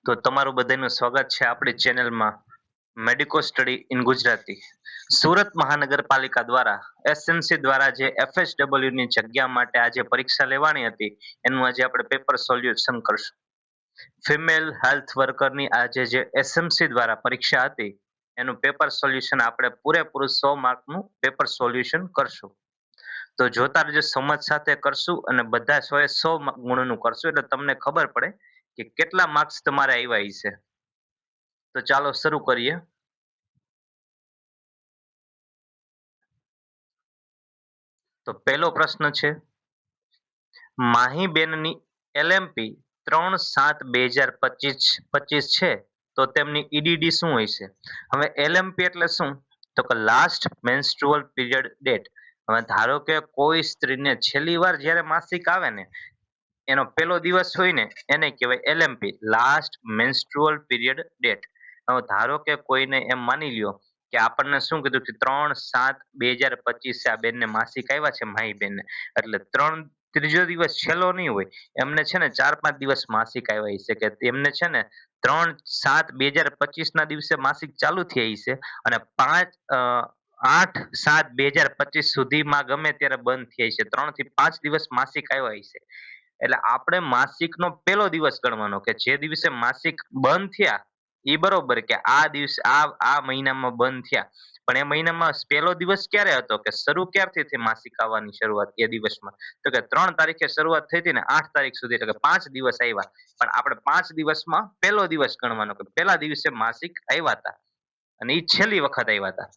તો તમારું બધાનું સ્વાગત છે આપણી ચેનલમાં medico study in Gujarati. Surat મહાનગરપાલિકા દ્વારા એસએમસી દ્વારા જે FHW ની જગ્યા માટે આજે પરીક્ષા લેવાની હતી એનું આજે આપણે પેપર સોલ્યુશન કરશું. ફિમેલ હેલ્થ વર્કરની આજે જે એસએમસી દ્વારા પરીક્ષા હતી એનું પેપર સોલ્યુશન આપણે પૂરેપૂરું 100 માર્કનું પેપર સોલ્યુશન કરશું. તો જોતા રહેજો, સમજ સાથે કરશું અને બધા 100 એ 100 ગુણનું કરશું એટલે તમને ખબર પડે કે કેટલા માર્ક્સ તમારે આવ્યા છે. તો ચાલો શરૂ કરીએ. તો પહેલો પ્રશ્ન છે, માહીબેનની LMP 3/7/2025 છે તો તેમની EDD શું હોય છે? હવે LMP એટલે શું? તો કે લાસ્ટ મેન્સ્ટ્રુઅલ પીરિયડ ડેટ. હવે ધારો કે કોઈ સ્ત્રીને છેલ્લી વાર જ્યારે માસિક આવે ને એનો પહેલો દિવસ હોય ને એને કહેવાય LMP, last menstrual period date. હવે ધારો કે કોઈને એમ માની લ્યો કે આપણને શું કીધું કે 3/7/2025 આ બેનને માસિક આવ્યા છે, માહી બેનને, એટલે ત્રીજો દિવસ છેલ્લો નહીં હોય, એમને છે ને 4-5 દિવસ માસિક આવ્યા છે કે તેમને છે ને 3/7/2025 ના દિવસે માસિક ચાલુ થઈ છે અને 8/7/2025 સુધીમાં ગમે ત્યારે બંધ થઈ છે. 3 થી 5 દિવસ માસિક આવ્યા છે. એટલે આપણે માસિકનો પહેલો દિવસ ગણવાનો કે જે દિવસે માસિક બંધ થયા એ બરોબર કે આ દિવસ આ મહિનામાં બંધ થયા, પણ એ મહિનામાં પહેલો દિવસ ક્યારે હતો કે શરૂ ક્યારથી થઈ માસિક આવવાની શરૂઆત એ દિવસમાં? તો કે 3 તારીખે શરૂઆત થઈ હતી ને 8 તારીખ સુધી, એટલે કે 5 દિવસ આવ્યા, પણ આપણે 5 દિવસમાં પહેલો દિવસ ગણવાનો કે પહેલા દિવસે માસિક આવ્યા હતા અને એ છેલ્લી વખત આવ્યા હતા.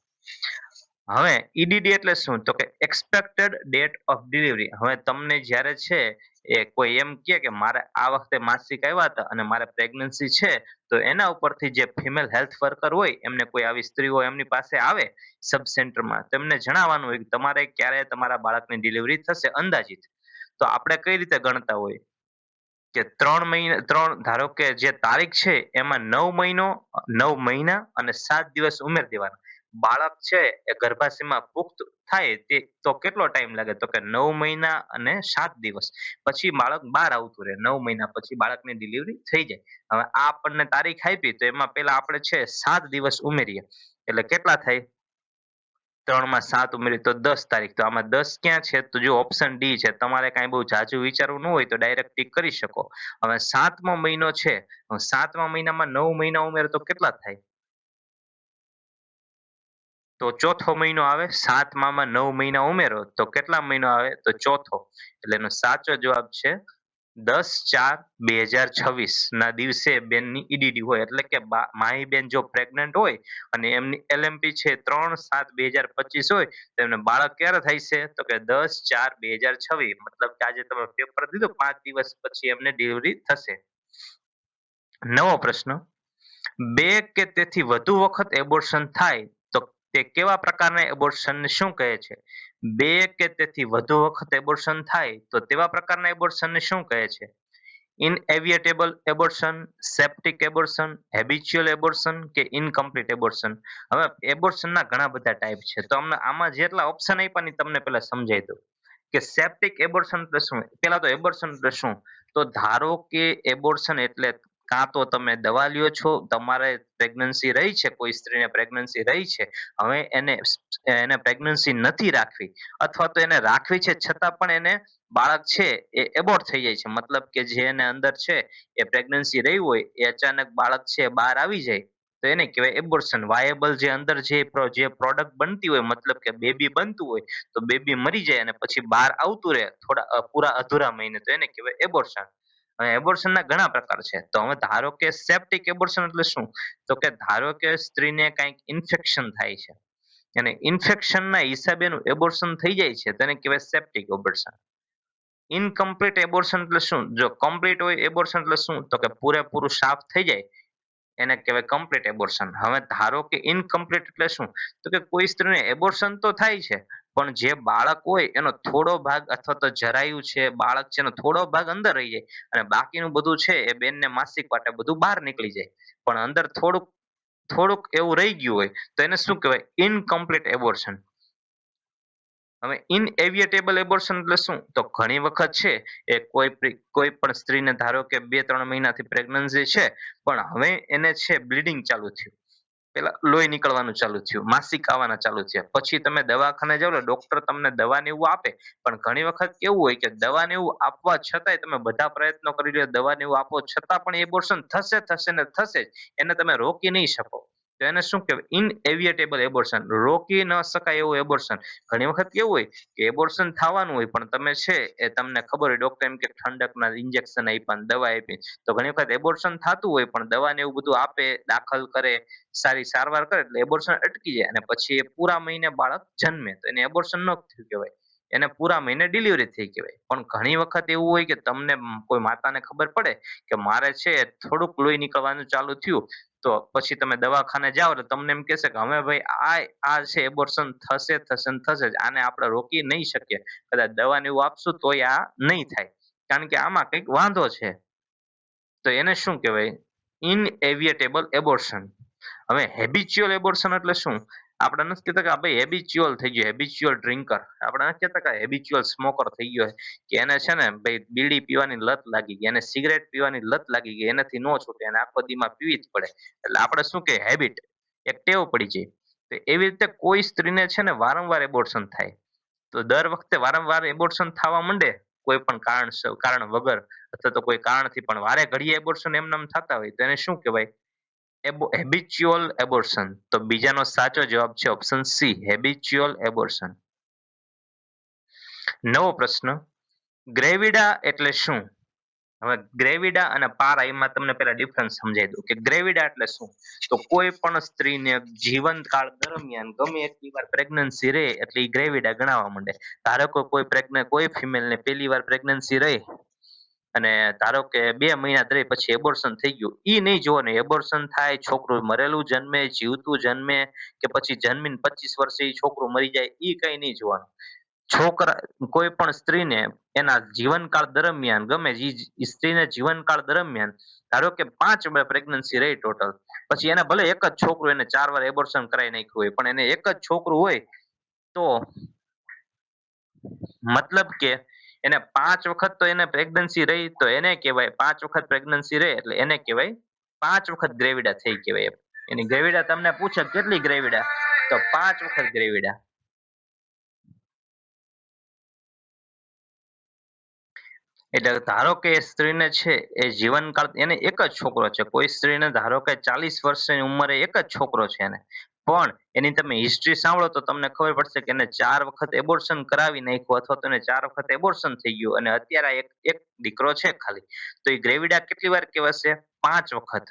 હવે EDD એટલે શું? તો કે એક્સપેક્ટેડ ડેટ ઓફ ડિલિવરી. હવે તમને જ્યારે છે એ કોઈ એમ કહે કે મારે આ વખતે માસિક આવ્યા હતા અને મારે પ્રેગ્નન્સી છે, તો એના ઉપરથી જે ફિમેલ હેલ્થ વર્કર હોય એમને કોઈ આવી સ્ત્રીઓ એમની પાસે આવે સબ સેન્ટરમાં, તેમને જણાવવાનું હોય કે તમારે ક્યારે તમારા બાળકની ડિલિવરી થશે અંદાજિત. તો આપણે કઈ રીતે ગણતા હોય કે 3 મહિના, ધારો કે જે તારીખ છે એમાં 9 મહિના અને 7 દિવસ ઉમેર દેવાના. બાળક છે એ ગર્ભાશયમાં પુખ્ત થાય તે તો કેટલો ટાઈમ લાગે? તો કે 9 મહિના અને 7 દિવસ પછી બાળક બહાર આવતું રહે. 9 મહિના પછી બાળકની ડિલિવરી થઈ જાય. હવે આ આપણને તારીખ આપી તો એમાં પેલા આપણે છે 7 દિવસ ઉમેરીએ એટલે કેટલા થાય? 3 માં 7 ઉમેરીએ તો 10 તારીખ. તો આમાં 10 ક્યાં છે? તો જો ઓપ્શન ડી છે. તમારે કાંઈ બહુ જાજુ વિચારવું ન હોય તો ડાયરેક્ટ ટીક કરી શકો. હવે 7મો મહિનો છે, 7મા મહિનામાં 9 મહિના ઉમેરો તો કેટલા થાય? તો ચોથો મહિનો આવે. 7મામાં 9 મહિના ઉમેરો તો કેટલા મહિનો આવે? તો ચોથો. એટલે એનો સાચો જવાબ છે 10/4/2026 ના દિવસે બેનની EDD હોય, એટલે કે માહી બેન જો પ્રેગ્નન્ટ હોય અને એમની LMP છે 3/7/2025 હોય તો એમને બાળક ક્યારે થાય છે? તો કે 10/4/2026. મતલબ કે આજે તમે પેપર દીધું 5 દિવસ પછી એમને ડિલિવરી થશે. નવો પ્રશ્ન, બે કે તેથી વધુ વખત એબોર્શન થાય તો તે કેવા પ્રકારના એબોર્શનને શું કહે છે? બે કે તેથી વધુ વખત એબોર્શન થાય તો તેવા પ્રકારના એબોર્શનને શું કહે છે? Inevitable abortion, septic abortion, habitual abortion કે ઇનકમ્પ્લીટ એબોર્શન. હવે એબોર્શનના ઘણા બધા ટાઈપ છે, તો અમને આમાં જેટલા ઓપ્શન આપ્યા ને તમને પહેલા સમજાઈ દઉં કે સેપ્ટિક એબોર્શન એટલે શું. પહેલા તો એબોર્શન એટલે શું? તો ધારો કે એબોર્શન એટલે કાં તો તમે દવા લ્યો છો, તમારે પ્રેગ્નન્સી રહી છે, કોઈ સ્ત્રીને પ્રેગ્નન્સી રહી છે, હવે એને પ્રેગ્નન્સી નથી રાખવી અથવા તો એને રાખવી છે છતાં પણ એને બાળક છે એ એબોર્ટ થઈ જાય છે, મતલબ કે જે એને અંદર છે એ પ્રેગ્નન્સી રહી હોય એ અચાનક બાળક છે બહાર આવી જાય તો એને કહેવાય એબોર્શન. વાયેબલ જે અંદર જે પ્રોડક્ટ બનતી હોય, મતલબ કે બેબી બનતું હોય તો બેબી મરી જાય અને પછી બહાર આવતું રહે થોડા પૂરા અધૂરા મહિને, તો એને કહેવાય એબોર્શન. હવે એબોર્શનના ઘણા પ્રકાર છે. તો હવે ધારો કે સેપ્ટિક એબોર્શન એટલે શું? તો કે ધારો કે સ્ત્રીને કંઈક ઇન્ફેક્શન થાય છે અને ઇન્ફેક્શનના હિસાબે એનું એબોર્શન થઈ જાય છે તેને કહેવાય સેપ્ટિક એબોર્શન. ઇનકમ્પ્લીટ એબોર્શન એટલે શું? જો કમ્પ્લીટ હોય એબોર્શન એટલે શું? તો કે પૂરેપૂરું સાફ થઈ જાય એને કહેવાય કમ્પ્લીટ એબોર્શન. હવે ધારો કે ઇનકમ્પ્લીટ એટલે શું? તો કે કોઈ સ્ત્રીને એબોર્શન તો થાય છે પણ જે બાળક હોય એનો થોડો ભાગ અથવા તો જરાયું છે, બાળક છે એનો થોડો ભાગ અંદર રહી જાય અને બાકીનું બધું છે એ બેનને માસિક વાટે બધું બહાર નીકળી જાય, પણ અંદર થોડુંક થોડુંક એવું રહી ગયું હોય તો એને શું કહેવાય? Incomplete abortion. હવે ઇનએવિટેબલ એબોર્શન એટલે શું? તો ઘણી વખત છે એ કોઈ પણ સ્ત્રીને ધારો કે 2-3 મહિનાથી પ્રેગ્નન્સી છે, પણ હવે એને છે બ્લીડિંગ ચાલુ થયું. પેલા લોહી નીકળવાનું ચાલુ થયું, માસિક આવવાના ચાલુ થયા. પછી તમે દવાખાને જાઓ એટલે ડોક્ટર તમને દવા ને એવું આપે, પણ ઘણી વખત કેવું હોય કે દવા ને એવું આપવા છતાંય તમે બધા પ્રયત્નો કરી લ્યો, દવા ને એવું આપો છતાં પણ એબોર્શન થશે થશે ને થશે જ. એને તમે રોકી નહીં શકો. તો એને શું કહેવાય? ઇનએવિટેબલ એબોર્શન, રોકી ન શકાય એવું એબોર્શન. ઘણી વખત કેવું હોય કે એબોર્શન થવાનું હોય પણ તમે છે એ તમને ખબર હોય ડોક્ટર એમ કે ઠંડકના ઇન્જેક્શન આપ્યા ને દવા આપી, તો ઘણી વખત એબોર્શન થતું હોય પણ દવા ને એવું બધું આપે, દાખલ કરે, સારી સારવાર કરે એટલે એબોર્શન અટકી જાય અને પછી એ પૂરા મહિને બાળક જન્મે તો એને એબોર્શન ન થયું કહેવાય, એને પૂરા મહિને ડિલિવરી થઈ કહેવાય. પણ ઘણી વખત એવું હોય કે તમને કોઈ માતાને ખબર પડે કે મારે છે થોડુંક લોહી નીકળવાનું ચાલુ થયું, તો પછી તમે દવાખાને જાઓ એટલે તમને એમ કહેશે કે હવે ભાઈ આ છે એબોર્શન થશે થશે ને થશે જ, આને આપણે રોકી નહીં શકીએ, કદાચ દવા ને એવું આપશું તોય આ નહીં થાય, કારણ કે આમાં કંઈક વાંધો છે. તો એને શું કહેવાય? ઇનએવિટેબલ એબોર્શન. હવે હેબિચ્યુઅલ એબોર્શન એટલે શું? આપણે નથી કહેતા કે આ ભાઈ હેબિચ્યુઅલ થઈ ગયો, હેબિચ્યુઅલ ડ્રિંકર. આપણે નથી કહેતા કે હેબિચ્યુઅલ સ્મોકર થઈ ગયો કે એને છે ને ભાઈ બીડી પીવાની લત લાગી ગઈ, એને સિગરેટ પીવાની લત લાગી ગઈ, એનાથી નો છૂટે, એને આખો દીમાં પીવી જ પડે. એટલે આપણે શું કે હેબિટ, એક ટેવ પડી જાય. તો એવી રીતે કોઈ સ્ત્રીને છે ને વારંવાર એબોર્શન થાય. તો દર વખતે વારંવાર એબોર્શન થવા માંડે, કોઈ પણ કારણ વગર અથવા તો કોઈ કારણથી પણ વારે ઘડીએ એબોર્શન એમનેમ થતા હોય તો એને શું કહેવાય? Habitual abortion. તો બીજાનો સાચો જવાબ છે ઓપ્શન સી, હેબિચ્યુઅલ એબોર્શન. નવો પ્રશ્ન, ગ્રેવિડા એટલે શું? હવે ગ્રેવિડા અને પારા એમાં તમને પેલા ડિફરન્સ સમજાવી દઉં કે ગ્રેવિડા એટલે શું. તો કોઈ પણ સ્ત્રીને જીવનકાળ દરમિયાન ગમે એટલી વાર પ્રેગ્નન્સી રહે એટલે ઈ ગ્રેવિડા ગણાવવા માંડે. ધારો કે કોઈ ફિમેલને પહેલી વાર પ્રેગ્નન્સી રહી અને ધારો કે 2 મહિના રહી પછી એબોર્શન થઈ ગયું, ઈ નહીં જોવાનું એબોર્શન થાય, છોકરું મરેલું જન્મે, જીવતું જન્મે કે પછી જન્મીને 25 વર્ષે ઈ છોકરું મરી જાય, ઈ કઈ નહીં જોવાનું. કોઈ પણ સ્ત્રીને એના જીવનકાળ દરમિયાન ગમે ઈ સ્ત્રીને જીવનકાળ દરમિયાન ધારો કે 5 પ્રેગ્નન્સી રહી ટોટલ, પછી એને ભલે એક જ છોકરું, એને 4 વાર એબોર્શન કરાવી નાખ્યું હોય પણ એને એક જ છોકરું હોય, તો મતલબ કે એને 5 વખત તો એને પ્રેગ્નન્સી રહી તો એને કહેવાય 5 વખત પ્રેગ્નન્સી રહે એટલે એને કહેવાય 5 વખત ગ્રેવિડા થઈ કહેવાય. એની ગ્રેવિડા તમને પૂછે કેટલી ગ્રેવિડા, તો 5 વખત ગ્રેવિડા. એટલે ધારો કે એ સ્ત્રીને છે એ જીવનકાળ એને એક જ છોકરો છે, કોઈ સ્ત્રીને ધારો કે 40 વર્ષની ઉંમરે એક જ છોકરો છે એને, પણ એની તમે હિસ્ટ્રી સાંભળો તો તમને ખબર પડશે કે એને 4 વખત એબોર્શન કરાવી નાખ્યું અથવા તો એને 4 વખત એબોર્શન થઈ ગયું અને અત્યારે એક એક દીકરો છે ખાલી. તો એ ગ્રેવિડા કેટલી વાર કહેવાશે? 5 વખત.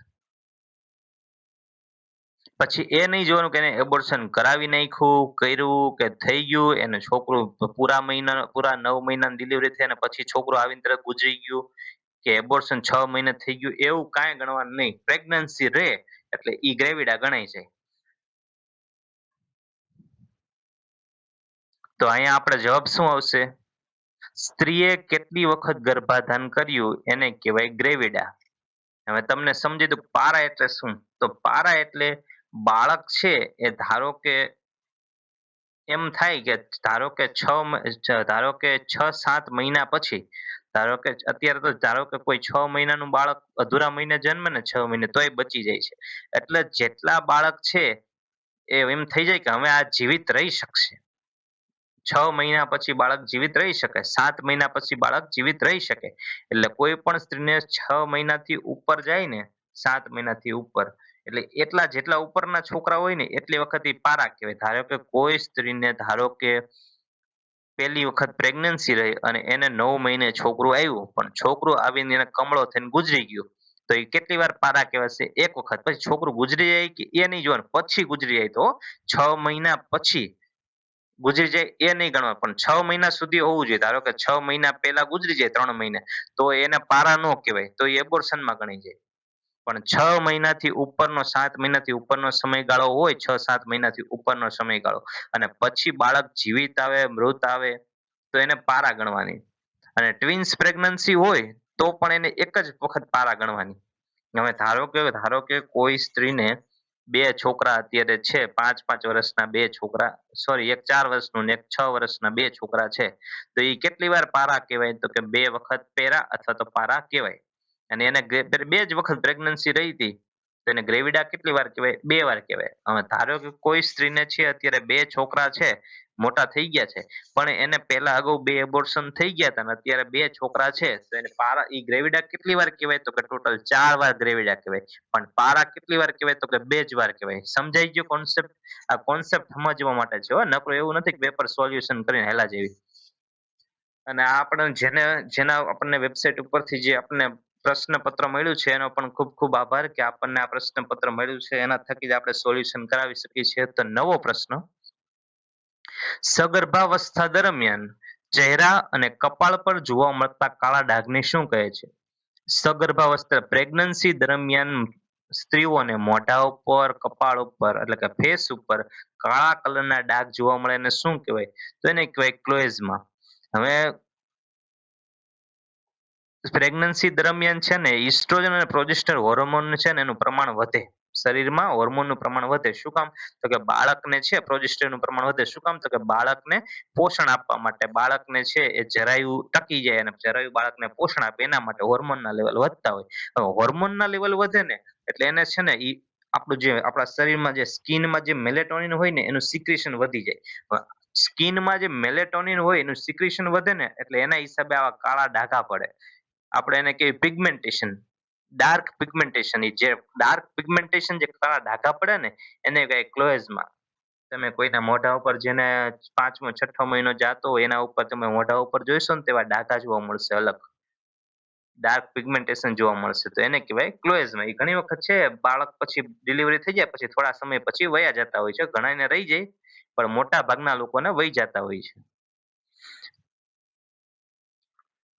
પછી એ નહીં જોવાનું કે એને એબોર્શન કરાવી નાખ્યું, કર્યું કે થઈ ગયું, એને છોકરું પૂરા 9 મહિનાની ડિલિવરી થઈ અને પછી છોકરું આવીને તરત ગુજરી ગયું કે એબોર્શન 6 મહિને થઈ ગયું, એવું કાંઈ ગણવાનું નહીં. પ્રેગ્નન્સી રહે એટલે ઈ ગ્રેવિડા ગણાય જાય. તો અહીંયા આપણે જવાબ શું આવશે? સ્ત્રીએ કેટલી વખત ગર્ભાધાન કર્યું એને કહેવાય ગ્રેવિડા. હવે તમને સમજી દઉં પારા એટલે શું? તો પારા એટલે બાળક છે એ ધારો કે એમ થાય કે ધારો કે 6-7 મહિના પછી, ધારો કે અત્યારે તો ધારો કે કોઈ 6 મહિનાનું બાળક અધૂરા મહિને જન્મે ને 6 મહિને તોય બચી જાય છે. એટલે જેટલા બાળક છે એ એમ થઈ જાય કે હવે આ જીવિત રહી શકશે. 6 મહિના પછી બાળક જીવિત રહી શકે, 7 મહિના પછી બાળક જીવિત રહી શકે. એટલે કોઈ પણ સ્ત્રીને 6 મહિનાથી ઉપર જાય ને, 7 મહિનાથી ઉપર, એટલે એટલા જેટલા ઉપરના છોકરા હોય ને એટલી વખત ઈ પારા કહેવાય. ધારો કે કોઈ સ્ત્રીને ધારો કે પહેલી વખત પ્રેગ્નન્સી રહી અને એને 9 મહિને છોકરું આવ્યું, પણ છોકરું આવીને એને કમળો થઈને ગુજરી ગયું. તો એ કેટલી વાર પારા કહેવાશે? 1 વખત. પછી છોકરું ગુજરી જાય કે એ નહીં જોવાનું, પછી ગુજરી જાય તો 6 મહિના પછી ગુજરી જાય એ નહીં ગણવા, પણ 6 મહિના સુધી હોવું જોઈએ. ધારો કે 6 મહિના પહેલા ગુજરી જાય 3 મહિને, તો એને પારા નો કહેવાય, તો એ એબોર્શનમાં ગણાય જાય. પણ 6 મહિનાથી ઉપરનો, 7 મહિનાથી ઉપરનો સમયગાળો હોય, 6-7 મહિનાથી ઉપરનો સમયગાળો, અને પછી બાળક જીવિત આવે, મૃત આવે, તો એને પારા ગણવાની. અને ટ્વિન્સ પ્રેગ્નન્સી હોય તો પણ એને એક જ વખત પારા ગણવાની. હવે ધારો કે કોઈ સ્ત્રીને બે છોકરા અત્યારે છે, 5-5 વર્ષના બે છોકરા, સોરી એક 4 વર્ષનું ને એક 6 વર્ષના બે છોકરા છે. તો એ કેટલી વાર પારા કહેવાય? તો કે 2 વખત પેરા અથવા તો પારા કહેવાય. અને એને બે જ વખત પ્રેગ્નન્સી રહી હતી, તો એને ગ્રેવિડા કેટલી વાર કહેવાય? 2 વાર કહેવાય. હવે ધારો કે કોઈ સ્ત્રીને છે અત્યારે બે છોકરા છે, મોટા થઈ ગયા છે, પણ એને પહેલા અગાઉ બે એબોર્શન થઈ ગયા હતા, અને અત્યારે બે છોકરા છે, તો એને પારા ઈ ગ્રેવિડા કેટલી વાર કહેવાય? તો કે ટોટલ 4 વાર ગ્રેવિડા કહેવાય. પણ પારા કેટલી વાર કહેવાય? તો કે 2 જ વાર કહેવાય. સમજાઈ ગયો કોન્સેપ્ટ? આ કોન્સેપ્ટ સમજવા માટે છે હો, નકરું એવું નથી કે પેપર સોલ્યુશન કરીને હેલા જેવી. અને આ આપણે જેના આપણને વેબસાઇટ ઉપરથી જે આપણને પ્રશ્નપત્ર મળ્યું છે એનો પણ ખૂબ ખૂબ આભાર કે આપણને આ પ્રશ્નપત્ર મળ્યું છે, એના થકી જ આપણે સોલ્યુશન કરાવી શકીએ છીએ. તો નવો પ્રશ્ન: સગર્ભાવસ્થા દરમિયાન ચહેરા અને કપાળ પર જોવા મળતા કાળા ડાઘને શું કહે છે? સગર્ભાવસ્થા પ્રેગ્નન્સી દરમિયાન સ્ત્રીઓને મોઢા ઉપર, કપાળ ઉપર એટલે કે ફેસ ઉપર કાળા કલરના ડાઘ જોવા મળે એને શું કહેવાય? તો એને કહેવાય ક્લોએઝમા. હવે પ્રેગ્નન્સી દરમિયાન છે ને ઈસ્ટ્રોજન અને પ્રોજેસ્ટર હોર્મોન છે ને એનું પ્રમાણ વધે. શરીરમાં હોર્મોનનું પ્રમાણ વધે. શું કામ? તો કે બાળકને છે પ્રોજેસ્ટરનું પ્રમાણ વધે. શું કામ? તો કે બાળકને પોષણ આપવા માટે. બાળકને છે એ જરાયુ ટકી જાય અને જરાયુ બાળકને પોષણ આપે એના માટે હોર્મોનના લેવલ વધતા હોય. હવે હોર્મોનના લેવલ વધે ને એટલે એને છે ને ઈ આપણું જે આપણા શરીરમાં જે સ્કિનમાં જે મેલેટોનિન હોય ને એનું સિક્રેશન વધી જાય. હવે સ્કિનમાં જે મેલેટોનિન હોય એનું સિક્રેશન વધે ને એટલે એના હિસાબે આવા કાળા ડાઘા પડે. આપણે એને કહીએ પિગમેન્ટેશન, ડાર્ક પિગમેન્ટેશન. જે ડાર્ક પિગમેન્ટેશન જે કાળા ડાઘા પડે ને એને કહે ક્લોએઝમા. તમે કોઈના મોઢા ઉપર જેને 5મો 6ઠ્ઠો મહિનો જાતો હોય એના ઉપર તમે મોઢા ઉપર જોઈશો ને તેવા ડાઘા જોવા મળશે અલગ. ડાર્ક પિગમેન્ટેશન જોવા મળશે તો એને કહેવાય ક્લોએઝમા. એ ઘણી વખત છે બાળક પછી ડિલિવરી થઈ જાય પછી થોડા સમય પછી વયા જતા હોય છે. ઘણાને રહી જાય પણ મોટા ભાગના લોકોને વહી જતા હોય છે.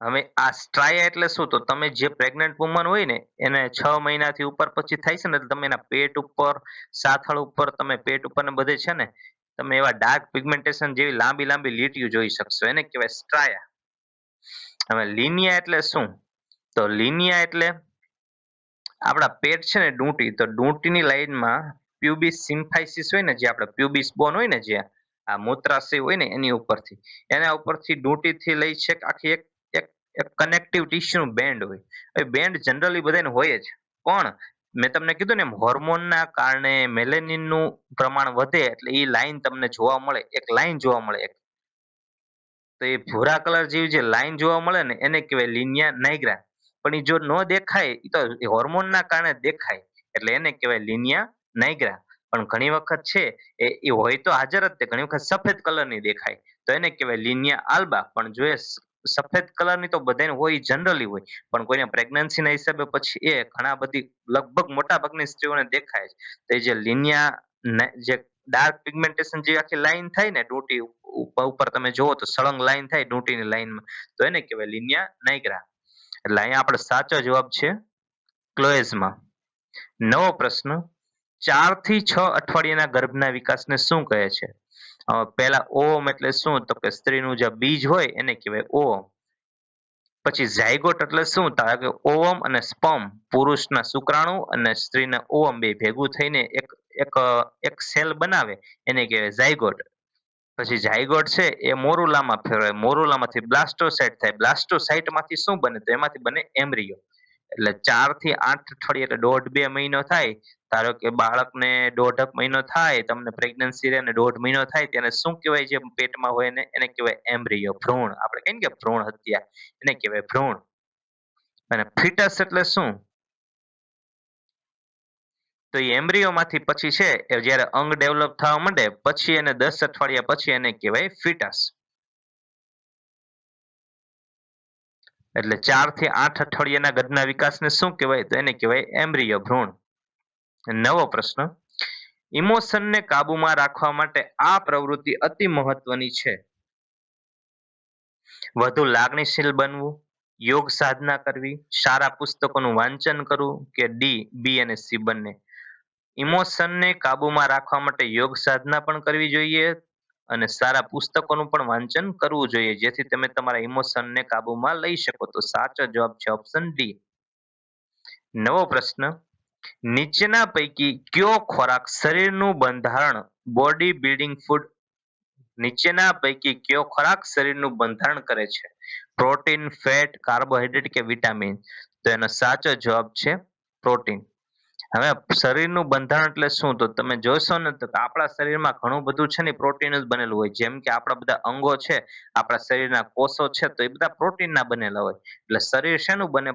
હવે આ સ્ટ્રાયા એટલે શું? તો તમે જે પ્રેગ્નન્ટ વુમન હોય ને એને 6 મહિનાથી ઉપર પછી થાય છે ને એટલે તમે એના પેટ ઉપર, સાથળ ઉપર, તમે પેટ ઉપર ને બધે છે ને તમે એવા ડાર્ક પિગમેન્ટેશન જેવી લાંબી લાંબી લીટીઓ જોઈ શકશો. એને કહેવાય સ્ટ્રાયા. હવે લિનિયા એટલે શું? તો લિનિયા એટલે આપણા પેટ છે ને ડૂંટી, તો ડૂંટીની લાઈનમાં પ્યુબિસ સિમ્ફાઇસિસ હોય ને, જે આપણે પ્યુબિસ બોન હોય ને, જે આ મૂત્રાશય હોય ને એની ઉપરથી, એના ઉપરથી ડૂંટીથી લઈ છેક આખી એક એક એક કનેક્ટિવ ટિશ્યુનું બેન્ડ હોય. એ બેન્ડ જનરલી બધાને હોય જ, પણ મેં તમને કીધું ને એમ હોર્મોનના કારણે મેલેનિનનું પ્રમાણ વધે એટલે એ લાઈન તમને જોવા મળે, એક લાઈન જોવા મળે એક. તો એ ભૂરા કલર જેવી જે લાઈન જોવા મળે ને એને કહેવાય લિનિયા નાઇગ્રા. પણ એ જો ન દેખાય એ તો હોર્મોનના કારણે દેખાય એટલે એને કહેવાય લિનિયા નાઇગ્રા. પણ ઘણી વખત છે એ હોય તો હાજર જ તે, ઘણી વખત સફેદ કલરની દેખાય તો એને કહેવાય લિનિયા આલ્બા. પણ જો એ સફેદ કલરની તો બધાને હોય, જનરલી હોય, પણ કોઈને પ્રેગ્નન્સીના હિસાબે પછી એ ઘણા બધી લગભગ મોટા ભાગની સ્ત્રીઓને દેખાય છે. તો એ જે લિનિયા જે ડાર્ક પિગમેન્ટેશન જે આખી લાઈન થાય ને ડોટી ઉપર તમે જોવો તો સળંગ લાઈન થાય ડોટીની લાઈનમાં, તો એને કહેવાય લિનિયા નાઇગ્રા. એટલે અહીંયા આપણો સાચો જવાબ છે ક્લોએઝમા. નવો પ્રશ્ન: 4 થી 6 અઠવાડિયાના ગર્ભના વિકાસને શું કહે છે? પહેલા ઓવમ એટલે શું? તો કે સ્ત્રીનું જે બીજ હોય એને કહેવાય ઓવમ. પછી ઝાયગોટ એટલે શું? તો કે ઓવમ અને સ્પર્મ, પુરુષના શુક્રાણુ અને સ્ત્રીના ઓવમ બે ભેગું થઈને એક એક એક સેલ બનાવે એને કહેવાય ઝાયગોટ. પછી ઝાયગોટ છે એ મોરુલામાં ફેરવાય, મોરુલામાંથી બ્લાસ્ટોસાઇટ થાય, બ્લાસ્ટોસાઇટમાંથી શું બને? તો એમાંથી બને એમ્બ્રિયો. એટલે 4 થી 8 અઠવાડિયે એટલે 1.5-2 મહિનો થાય. ધારો કે બાળકને 1.5 મહિનો થાય, તમને પ્રેગ્નન્સી રહે ને 1.5 મહિનો થાય તેને શું કહેવાય? જે પેટમાં હોય એને કહેવાય એમ્બ્રિયો, ભ્રૂણ. આપણે કહીએ ને કે ભ્રૂણ હત્યા, એને કહેવાય ભ્રૂણ. અને ફિટસ એટલે શું? તો એ એમ્બ્રિયોમાંથી પછી છે એ જ્યારે અંગ ડેવલપ થવા માંડે પછી એને 10 અઠવાડિયા પછી એને કહેવાય ફિટસ. એટલે 4 થી 8 અઠવાડિયાના ગર્ભના વિકાસને શું કહેવાય? તો એને કહેવાય એમ્બ્રિયો, ભ્રૂણ. નવો પ્રશ્ન: ઇમોશનને કાબુમાં રાખવા માટે આ પ્રવૃત્તિ અતિ મહત્વની છે. વધુ લાગણીશીલ બનવું, યોગ સાધના કરવી, સારા પુસ્તકોનું વાંચન કરવું કે ડી, બી અને સી બંને? ઇમોશનને કાબુમાં રાખવા માટે યોગ સાધના પણ કરવી જોઈએ અને સારા પુસ્તકોનું પણ વાંચન કરવું જોઈએ જેથી તમે તમારા ઇમોશનને કાબુમાં લઈ શકો. તો સાચો જવાબ છે ઓપ્શન ડી. નવો પ્રશ્ન: નીચેના પૈકી કયો ખોરાક શરીરનું બંધારણ બોડી બિલ્ડિંગ ફૂડ નીચેના પૈકી કયો ખોરાક શરીરનું બંધારણ કરે છે? પ્રોટીન, ફેટ, કાર્બોહાઈડ્રેટ કે વિટામિન? તો એનો સાચો જવાબ છે પ્રોટીન. હવે શરીરનું બંધારણ એટલે શું? તો તમે જોશો ને તો આપણા શરીરમાં ઘણું બધું છે ને પ્રોટીન જ બનેલું હોય. જેમ કે આપણા બધા અંગો છે, આપણા શરીરના કોષો છે, તો એ બધા પ્રોટીનના બનેલા હોય. એટલે શરીર શેનું બને?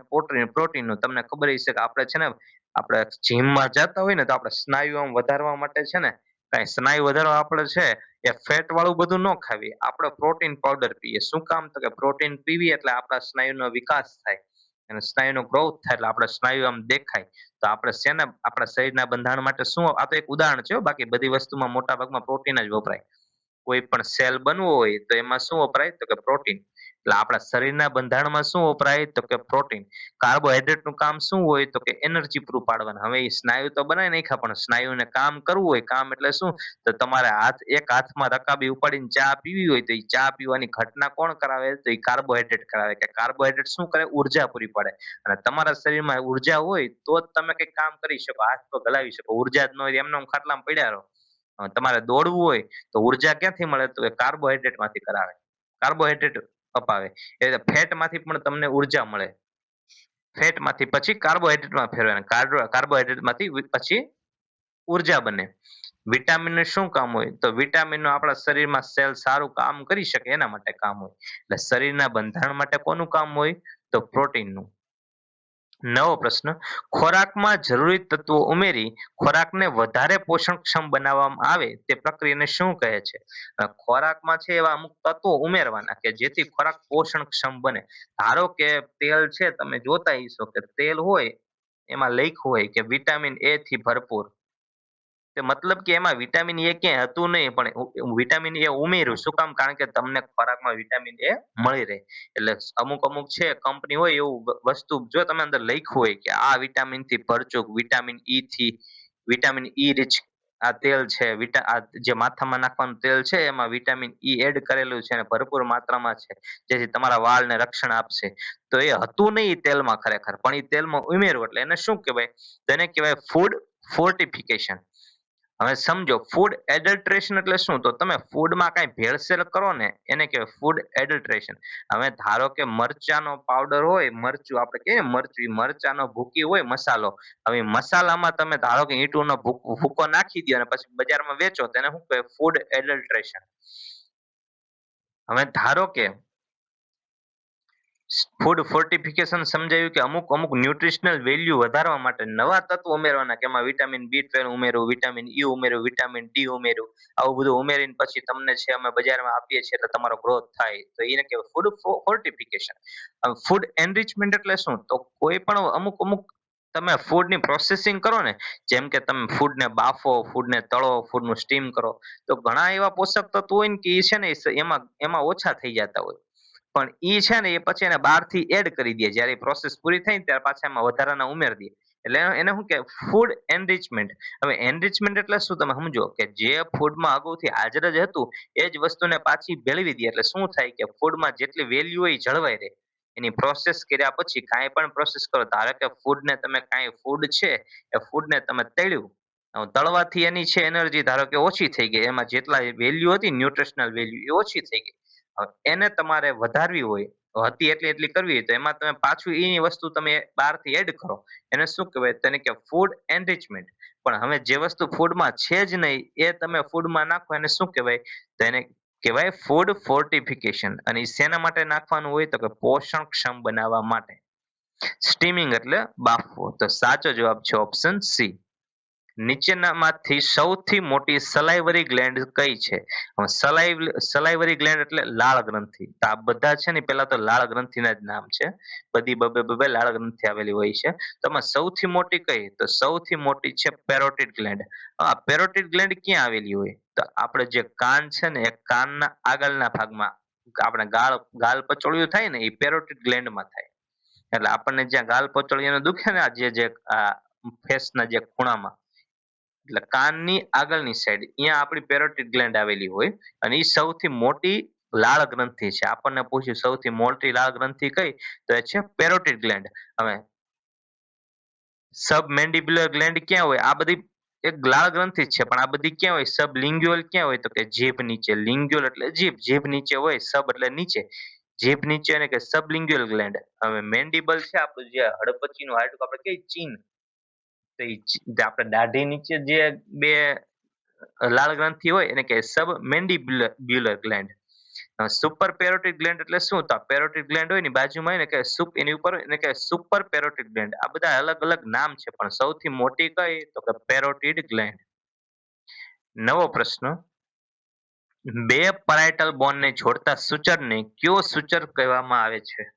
પ્રોટીનનું. તમને ખબર હશે કે આપણે છે ને આપણે જીમમાં જતા હોય ને તો આપણે સ્નાયુ આમ વધારવા માટે છે ને કાંઈ સ્નાયુ વધારવા આપણે છે એ ફેટ વાળું બધું ન ખાવી. આપણે પ્રોટીન પાવડર પીએ. શું કામ? તો કે પ્રોટીન પીવી એટલે આપણા સ્નાયુનો વિકાસ થાય અને સ્નાયુનો ગ્રોથ થાય એટલે આપણે સ્નાયુ આમ દેખાય. તો આપણે શેના આપણા શરીરના બંધારણ માટે શું? આ તો એક ઉદાહરણ છે હો, બાકી બધી વસ્તુમાં મોટા ભાગમાં પ્રોટીન જ વપરાય. કોઈ પણ સેલ બનવો હોય તો એમાં શું વપરાય? તો કે પ્રોટીન. એટલે આપણા શરીરના બંધારણમાં શું વપરાય? તો કે પ્રોટીન. કાર્બોહાઈડ્રેટનું કામ શું હોય? તો કે એનર્જી પૂરું પાડવાનું. હવે એ સ્નાયુ તો બનાવી નાખ્યા, પણ સ્નાયુને કામ કરવું હોય, કામ એટલે શું? તો તમારે એક હાથમાં રકાબી ઉપાડીને ચા પીવી હોય તો એ ચા પીવાની ઘટના કોણ કરાવે? તો એ કાર્બોહાઈડ્રેટ કરાવે. કે કાર્બોહાઈડ્રેટ શું કરે? ઉર્જા પૂરી પાડે. અને તમારા શરીરમાં ઉર્જા હોય તો જ તમે કંઈક કામ કરી શકો, હાથ પગ હલાવી શકો. ઉર્જા જ ન હોય એમને ખાટલામાં પડ્યા રહો. તમારે દોડવું હોય તો ઉર્જા ક્યાંથી મળે? તો કાર્બોહાઈડ્રેટ માંથી કરાવે. કાર્બોહાઈડ્રેટ અપાવે. એટલે ફેટમાંથી પણ તમને ઉર્જા મળે. ફેટમાંથી પછી કાર્બોહાઈડ્રેટમાં ફેરવાય. કાર્બોહાઈડ્રેટમાંથી પછી ઉર્જા બને. વિટામિનનું શું કામ હોય? તો વિટામિનનું આપણા શરીરમાં સેલ સારું કામ કરી શકે એના માટે કામ હોય. એટલે શરીરના બંધારણ માટે કોનું કામ હોય? તો પ્રોટીનનું. નવો પ્રશ્ન. ખોરાકમાં જરૂરી તત્વો ઉમેરી ખોરાકને વધારે પોષણક્ષમ બનાવવામાં આવે તે પ્રક્રિયાને શું કહે છે? ખોરાકમાં છે એવા અમુક તત્વો ઉમેરવાના કે જેથી ખોરાક પોષણક્ષમ બને. ધારો કે તેલ છે, તમે જોતા હશો કે તેલ હોય એમાં લખ્યું હોય કે વિટામિન એ થી ભરપૂર. તે મતલબ કે એમાં વિટામિન એ ક્યાંય હતું નહીં, પણ વિટામિન એ ઉમેર્યું. શું કામ? કારણ કે તમને ખોરાકમાં વિટામિન એ મળી રહે. એટલે અમુક અમુક છે કંપની હોય એવું વસ્તુ જો તમે અંદર લખ્યું હોય કે આ વિટામિન થી ભરચૂક, વિટામિન ઈ થી, વિટામિન ઈ રીચ આ તેલ છે, આ જે માથામાં નાખવાનું તેલ છે એમાં વિટામિન ઈ એડ કરેલું છે અને ભરપૂર માત્રામાં છે, જેથી તમારા વાળને રક્ષણ આપશે. તો એ હતું નહીં ઈ તેલમાં ખરેખર, પણ એ તેલમાં ઉમેરવું એટલે એને શું કહેવાય? તેને કહેવાય ફૂડ ફોર્ટિફિકેશન. હવે સમજો, ફૂડ એડલ્ટ્રેશન એટલે શું? તો તમે ફૂડમાં કઈ ભેળસેળ કરો ને એને કહેવાય ફૂડ એડલ્ટ્રેશન. હવે ધારો કે મરચાનો પાવડર હોય, મરચું આપણે કહીએ ને મરચું, ઈ મરચાનો ભૂકી હોય મસાલો. હવે ઈ મસાલામાં તમે ધારો કે ઈંટુનો ભૂકો નાખી દો અને પછી બજારમાં વેચો તો એને શું કહેવાય? Food adulteration. હવે ધારો કે ફૂડ ફોર્ટિફિકેશન સમજાયું કે અમુક અમુક ન્યુટ્રિશનલ વેલ્યુ વધારવા માટે નવા તત્વો ઉમેરવાના કે એમાં વિટામિન બી 12 ઉમેરું, વિટામિન ઈ ઉમેરું, વિટામિન ડી ઉમેરું. આવું બધું ઉમેરીને પછી તમને છે અમે બજારમાં આપીએ છીએ એટલે તમારો ગ્રોથ થાય, તો એને કહેવાય ફૂડ ફોર્ટિફિકેશન. ફૂડ એનરિચમેન્ટ એટલે શું? તો કોઈ પણ અમુક અમુક તમે ફૂડની પ્રોસેસિંગ કરો ને, જેમ કે તમે ફૂડને બાફો, ફૂડને તળો, ફૂડનું સ્ટીમ કરો, તો ઘણા એવા પોષક તત્વો હોય ને કે એ છે ને એમાં એમાં ઓછા થઈ જતા હોય. પણ ઈ છે ને એ પછી એને બહારથી એડ કરી દે. જ્યારે પ્રોસેસ પૂરી થાય ને ત્યારે પાછા એમાં વધારાના ઉમેરી દે. એટલે એને શું કે ફૂડ એનરિચમેન્ટ. હવે એનરિચમેન્ટ એટલે શું? તમે સમજો કે જે ફૂડમાં અગાઉથી હાજર જ હતું એ જ વસ્તુને પાછી ભેળવી દે. એટલે શું થાય કે ફૂડમાં જેટલી વેલ્યુ હોય એ જળવાઈ રહે. એની પ્રોસેસ કર્યા પછી કાંઈ પણ પ્રોસેસ કરો, ધારો કે ફૂડને તમે કાંઈ ફૂડ છે એ ફૂડને તમે તળ્યું, તળવાથી એની છે એનર્જી ધારો કે ઓછી થઈ ગઈ, એમાં જેટલા વેલ્યુ હતી ન્યુટ્રિશનલ વેલ્યુ એ ઓછી થઈ ગઈ. હવે એને તમારે વધારવી હોય, હતી એટલી એટલી કરવી હોય તો એમાં તમે પાછું એની વસ્તુ તમે બહારથી એડ કરો. એને શું કહેવાય? તેને કે ફૂડ એનરિચમેન્ટ. પણ હવે જે વસ્તુ ફૂડમાં છે જ નહીં એ તમે ફૂડમાં નાખો એને શું કહેવાય? તો એને કહેવાય ફૂડ ફોર્ટિફિકેશન. અને ઈ શેના માટે નાખવાનું હોય? તો કે પોષણક્ષમ બનાવવા માટે. સ્ટીમિંગ એટલે બાફવો. તો સાચો જવાબ છે ઓપ્શન સી. નીચેનામાંથી સૌથી મોટી સલાઇવરી ગ્લેન્ડ કઈ છે? સલાઇવરી ગ્લેન્ડ એટલે લાળ ગ્રંથિ. તો આ બધા છે ને પેલા તો લાળ ગ્રંથિના જ નામ છે. બધી બબે બબે લાળ ગ્રંથિ આવેલી હોય છે. તો આમાં સૌથી મોટી કઈ? તો સૌથી મોટી છે પેરોટિડ ગ્લેન્ડ. આ પેરોટિડ ગ્લેન્ડ ક્યાં આવેલી હોય? તો આપણે જે કાન છે ને એ કાનના આગળના ભાગમાં, આપણે ગાલ પચોળિયું થાય ને એ પેરોટિડ ગ્લેન્ડમાં થાય. એટલે આપણને જ્યાં ગાલ પચોળિયાનું દુખે ને આ જે આ ફેસના જે ખૂણામાં, એટલે કાનની આગળની સાઈડ અહીંયા આપણી પેરોટિડ ગ્લેન્ડ આવેલી હોય અને એ સૌથી મોટી લાળ ગ્રંથિ છે. આપણને પૂછ્યું સૌથી મોટી લાળ ગ્રંથિ કઈ? તો એ છે પેરોટિડ ગ્લેન્ડ. હવે સબમેન્ડિબ્યુલર ગ્લેન્ડ ક્યાં હોય? આ બધી એક લાળ ગ્રંથિ જ છે, પણ આ બધી ક્યાં હોય? સબલિંગ્યુઅલ ક્યાં હોય? તો કે જીભ નીચે. લિંગ્યુઅલ એટલે જીભ, જીભ નીચે હોય. સબ એટલે નીચે, જીભ નીચે એને કે સબલિંગ્યુઅલ ગ્લેન્ડ. હવે મેન્ડિબલ છે આપણું જે હડપચીનું હાડકું, આપણે કઈ ચીન, તો આપણે દાઢી નીચે જે બે લાળ ગ્રંથિ હોય એને કે સબ મેન્ડિબ્યુલર ગ્લેન્ડ. સુપર પેરોટિડ ગ્લેન્ડ એટલે શું? તો પેરોટિડ ગ્લેન્ડ હોય ને બાજુમાં હોય ને કે સુપ એની ઉપર હોય એને કે સુપર પેરોટિડ ગ્લેન્ડ. આ બધા અલગ અલગ નામ છે, પણ સૌથી મોટી કઈ? તો કે પેરોટિડ ગ્લેન્ડ. નવો પ્રશ્ન, બે પરાઇટલ બોનને જોડતા સૂચરને કયો સૂચર કહેવામાં આવે છે?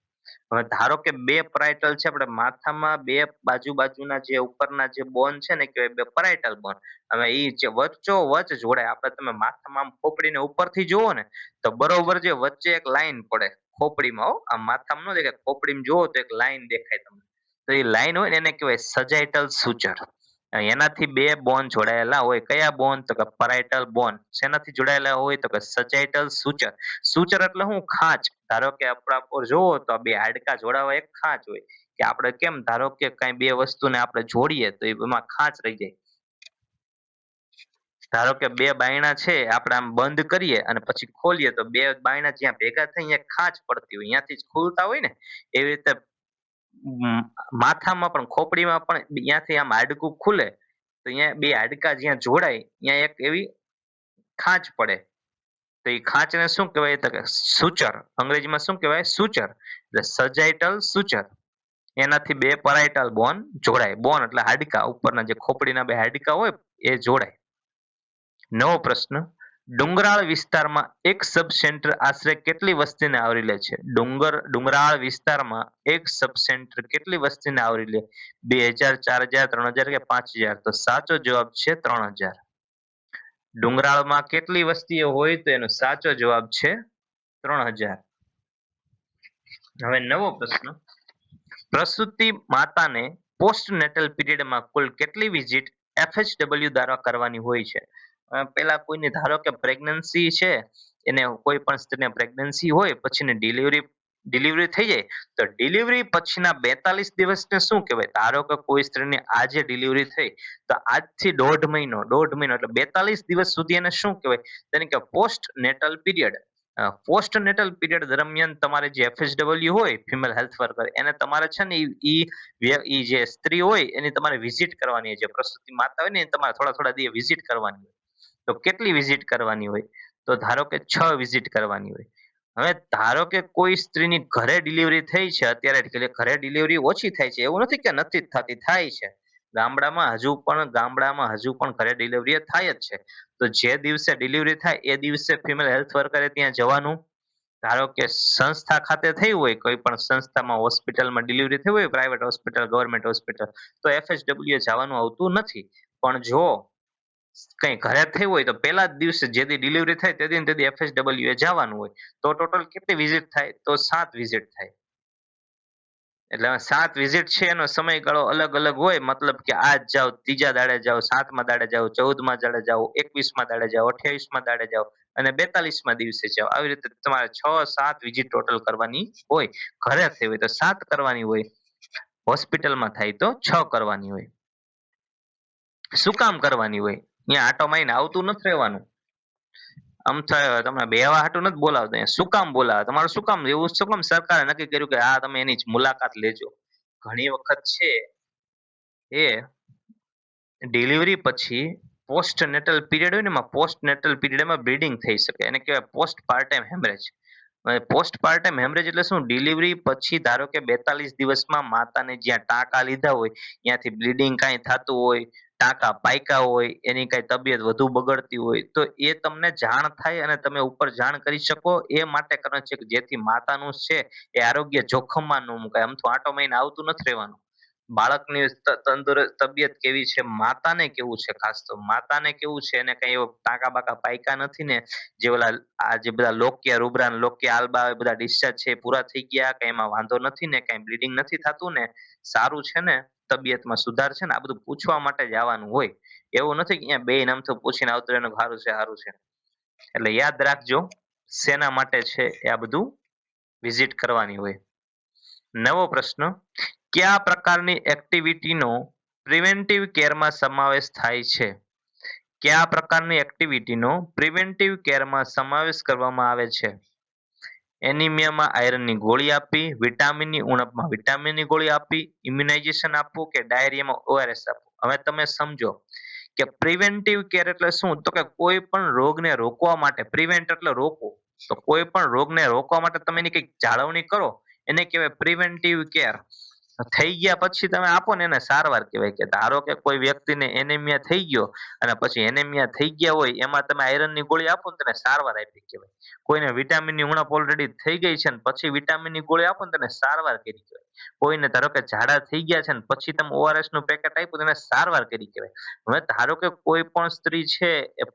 હવે ધારો કે બે પરાઇટલ છે, આપણે માથામાં બે બાજુના જે ઉપરના જે બોન છે ને કહેવાય બે પરાઇટલ બોન. હવે એ જે વચ્ચો વચ જોડાય, આપણે તમે માથામાં આમ ખોપડીને ઉપરથી જુઓ ને તો બરોબર જે વચ્ચે એક લાઈન પડે ખોપડીમાં, હો આ માથામાં ન દેખાય, ખોપડીમાં જુઓ તો એક લાઈન દેખાય તમને. તો એ લાઈન હોય ને એને કહેવાય સજાઇટલ સૂચર. એનાથી બે બોન જોડાયેલા હોય. કયા બોન? તો કે પરાઇટલ બોન. શેનાથી જોડાયેલા હોય? તો કે સજાઇટલ સૂચર. સૂચર એટલે શું? ખાંચ. ધારો કે આપણા પર જોવો તો બે હાડકા જોડાવા એક ખાંચ હોય, કે આપણે કેમ ધારો કે કઈ બે વસ્તુને આપણે જોડીએ તો એમાં ખાંચ રહી જાય. ધારો કે બે બાયણા છે આપણે આમ બંધ કરીએ અને પછી ખોલીએ તો બે બાયણા જ્યાં ભેગા થઈ અહીંયા ખાંચ પડતી હોય, અહીંયાથી જ ખુલતા હોય ને, એવી રીતે માથામાં પણ ખોપડીમાં પણ ત્યાંથી આમ હાડકું ખુલે તો અહીંયા બે હાડકા જ્યાં જોડાય ત્યાં એક એવી ખાંચ પડે. તો એ ખાંચને શું કહેવાય? તો કે સૂચર. અંગ્રેજીમાં શું કહેવાય? સૂચર. એટલે સજાઇટલ સૂચર. એનાથી બે પરાઇટલ બોન જોડાય. બોન એટલે હાડકા, ઉપરના જે ખોપડીના બે હાડકા હોય એ જોડાય. નવો પ્રશ્ન, ડુંગરાળ વિસ્તારમાં એક સબ સેન્ટર આશરે કેટલી વસ્તીને આવરી લે છે? ડુંગરાળ વિસ્તારમાં એક સબ સેન્ટર કેટલી વસ્તીને આવરી લે? 2000, 4000, 3000 કે 5000? તો સાચો જવાબ છે 3000. ડુંગરાળમાં કેટલી વસ્તીઓ હોય? તો એનો સાચો જવાબ છે 3000. હવે નવો પ્રશ્ન, પ્રસૂતિ માતાને પોસ્ટનેટલ પીરિયડમાં કુલ કેટલી વિઝિટ એફએચડબલ્યુ દ્વારા કરવાની હોય છે? પેલા કોઈને ધારો કે પ્રેગ્નન્સી છે, એને કોઈ પણ સ્ત્રીને પ્રેગ્નન્સી હોય પછીની ડિલિવરી થઈ જાય, તો ડિલિવરી પછીના 42 દિવસને શું કહેવાય? ધારો કે કોઈ સ્ત્રીની આજે ડિલિવરી થઈ તો આજથી દોઢ મહિનો એટલે 42 દિવસ સુધી એને શું કહેવાય? તેને કે post natal period. Post natal period દરમિયાન તમારે જે એફએચડબલ્યુ હોય, ફિમેલ હેલ્થ વર્કર, એને તમારે છે ને ઈ જે સ્ત્રી હોય એની તમારે વિઝિટ કરવાની હોય. જે પ્રસૂતિ માતા હોય ને એને તમારે થોડા થોડા દિવસ વિઝિટ કરવાની હોય. તો કેટલી વિઝિટ કરવાની હોય? તો ધારો કે 6 વિઝિટ કરવાની હોય. હવે ધારો કે કોઈ સ્ત્રીની ઘરે ડિલિવરી થઈ છે અત્યારે, એટલે ઘરે ડિલિવરી ઓછી થાય છે એવું નથી કે નથી જ થતી, થાય છે. ગામડામાં હજુ પણ ઘરે ડિલિવરી થાય જ છે. તો જે દિવસે ડિલિવરી થાય એ દિવસે ફિમેલ હેલ્થ વર્કરે ત્યાં જવાનું. ધારો કે સંસ્થા ખાતે થઈ હોય, કોઈ પણ સંસ્થામાં હોસ્પિટલમાં ડિલિવરી થઈ હોય, પ્રાઇવેટ હોસ્પિટલ, ગવર્મેન્ટ હોસ્પિટલ, તો એફએચડબલ્યુ જવાનું આવતું નથી. પણ જો કઈ ઘરે થયું હોય તો પેલા જ દિવસે જે દી ડિલિવરી થાય તે દી એફએચડબલ્યુ એ જવાનું હોય. તો ટોટલ કેટલી વિઝિટ થાય? તો 7 વિઝિટ થાય. એટલે 7 વિઝિટ છે એનો સમયગાળો અલગ અલગ હોય, મતલબ કે આજ જાઓ, ત્રીજા દાડે જાઓ, 7મા દાડે જાઓ, 14મા દાડે જાઓ, 21મા દાડે જાઓ, 28મા દાડે જાઓ અને 42મા દિવસે જાઓ. આવી રીતે તમારે 6-7 વિઝિટ ટોટલ કરવાની હોય. ઘરે થઈ હોય તો 7 કરવાની હોય, હોસ્પિટલમાં થાય તો 6 કરવાની હોય. શું કામ કરવાની હોય? અહીંયા આટો મારીને આવતું નથી રહેવાનું. આમ તમને બેહવા હાટુ નથી બોલાવતા, અહીંયા શું કામ બોલાવે? તમારું શું કામ એવું? શું કામ સરકારે નક્કી કર્યું કે આ તમે એની જ મુલાકાત લેજો? ઘણી વખત છે એ ડિલિવરી પછી પોસ્ટ નેટલ પીરિયડ હોય ને, એમાં પોસ્ટ નેટલ પીરિયડમાં બ્લીડિંગ થઈ શકે, એને કહેવાય પોસ્ટ પાર્ટમ હેમરેજ. પોસ્ટ પાર્ટમ હેમરેજ એટલે શું? ડિલિવરી પછી ધારો કે 42 દિવસમાં માતાને જ્યાં ટાંકા લીધા હોય ત્યાંથી બ્લીડિંગ કાંઈ થતું હોય, ટાંકા પાયકા હોય, એની કાંઈ તબિયત વધુ બગડતી હોય, તો એ તમને જાણ થાય અને તમે ઉપર જાણ કરી શકો એ માટે કરે છે, કે જેથી માતાનું છે એ આરોગ્ય જોખમમાં ન મુકાય. આમ તો આંટો મહિને આવતું નથી રહેવાનું. બાળકની તંદુરસ્ત તબિયત કેવી છે, માતાને કેવું છે, ખાસ તો માતાને કેવું છે, એને કઈ એવો ટાંકા બાકા પાયકા નથી ને, જે ઓલા આ જે બધા લોકિયા રૂબરા ને લોકિયા આલ્બા એ બધા ડિસ્ચાર્જ છે એ પૂરા થઈ ગયા, કઈ એમાં વાંધો નથી ને, કઈ બ્લીડિંગ નથી થતું ને, સારું છે ને, તબિયતમાં સુધાર છે ને, આ બધું પૂછવા માટે જ આવવાનું હોય. એવું નથી કે અહીંયા બે નામ તો પૂછીને આવતું રહેવાનું સારું છે સારું છે. એટલે યાદ રાખજો શેના માટે છે એ આ બધું વિઝિટ કરવાની હોય. નવો પ્રશ્ન, કયા પ્રકારની એક્ટિવિટીનો પ્રિવેન્ટિવ કેરમાં સમાવેશ થાય છે? કયા પ્રકારની એક્ટિવિટીનો પ્રિવેન્ટિવ કેરમાં સમાવેશ કરવામાં આવે છે? એનિમિયામાં આયરનની ગોળી આપવી, વિટામિનની ઉણપમાં વિટામિનની ગોળી આપવી, ઇમ્યુનાઇઝેશન આપવું કે ડાયરિયામાં ઓઆરએસ આપવું. હવે તમે સમજો કે પ્રિવેન્ટિવ કેર એટલે શું? તો કે કોઈ પણ રોગને રોકવા માટે, પ્રિવેન્ટ એટલે રોકવું. તો કોઈ પણ રોગને રોકવા માટે તમે એની કંઈક જાળવણી કરો એને કહેવાય પ્રિવેન્ટિવ કેર. થઈ ગયા પછી તમે આપો ને એને સારવાર કહેવાય. કે ધારો કે કોઈ વ્યક્તિને એનેમિયા થઈ ગયો અને પછી એનેમિયા થઈ ગયા હોય એમાં તમે આયરનની ગોળી આપો ને તેને સારવાર આપી કહેવાય. કોઈને વિટામિનની ઉણપ ઓલરેડી થઈ ગઈ છે ને પછી વિટામિનની ગોળી આપો ને તેને સારવાર કરી કહેવાય. કોઈને ધારો કે ઝાડા થઈ ગયા છે ને પછી તમે ઓઆરએસ નું પેકેટ આપ્યું તેને સારવાર કરી કહેવાય. હવે ધારો કે કોઈ પણ સ્ત્રી છે એ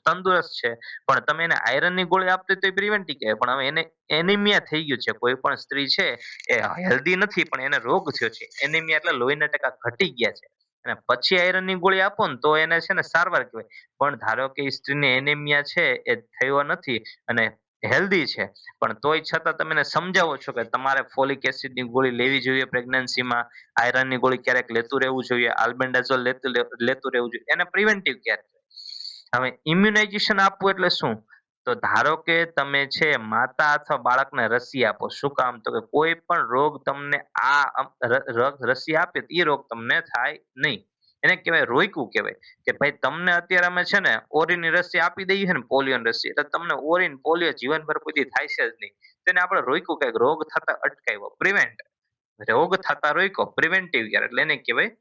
તંદુરસ્ત છે પણ તમે એને આયરનની ગોળી આપતી તો એ પ્રિવેન્ટિવ કહેવાય. પણ હવે એને એનિમિયા થઈ ગયું છે, કોઈ પણ સ્ત્રી છે એ હેલ્ધી નથી પણ એને રોગ થયો છે, એનિમિયા એટલે લોહીના ટકા ઘટી ગયા છે અને પછી આયરનની ગોળી આપો ને તો એને છે ને સારવાર કહેવાય. પણ ધારો કે એ સ્ત્રીને એનિમિયા છે એ થયો નથી અને હેલ્ધી છે પણ તોય છતાં તમે એને સમજાવો છો કે તમારે ફોલિક એસિડની ગોળી લેવી જોઈએ પ્રેગ્નન્સીમાં, આયરનની ગોળી ક્યારેક લેતું રહેવું જોઈએ, આલ્બેન્ડાઝોલ લેતું રહેવું જોઈએ, એને પ્રિવેન્ટિવ કેર. હવે ઇમ્યુનાઇઝેશન આપવું એટલે શું? તો ધારો કે તમે છે માતા અથવા બાળકને રસી આપો. શું કામ? તો કે કોઈ પણ રોગ તમને રસી આપે તો એ રોગ તમને થાય નહીં. એને કહેવાય રોયકું કહેવાય. કે ભાઈ તમને અત્યારે અમે છે ને ઓરીની રસી આપી દઈએ છે ને પોલિયોની રસી એટલે તમને ઓરીન પોલિયો જીવનભર કોઈ થાય છે જ નહીં. તેને આપણે રોયકું કહેવાય, રોગ થતા અટકાવ્યો, પ્રિવેન્ટ. રોગ થતા રોક્યો, પ્રિવેન્ટિવ કેર એટલે એને કહેવાય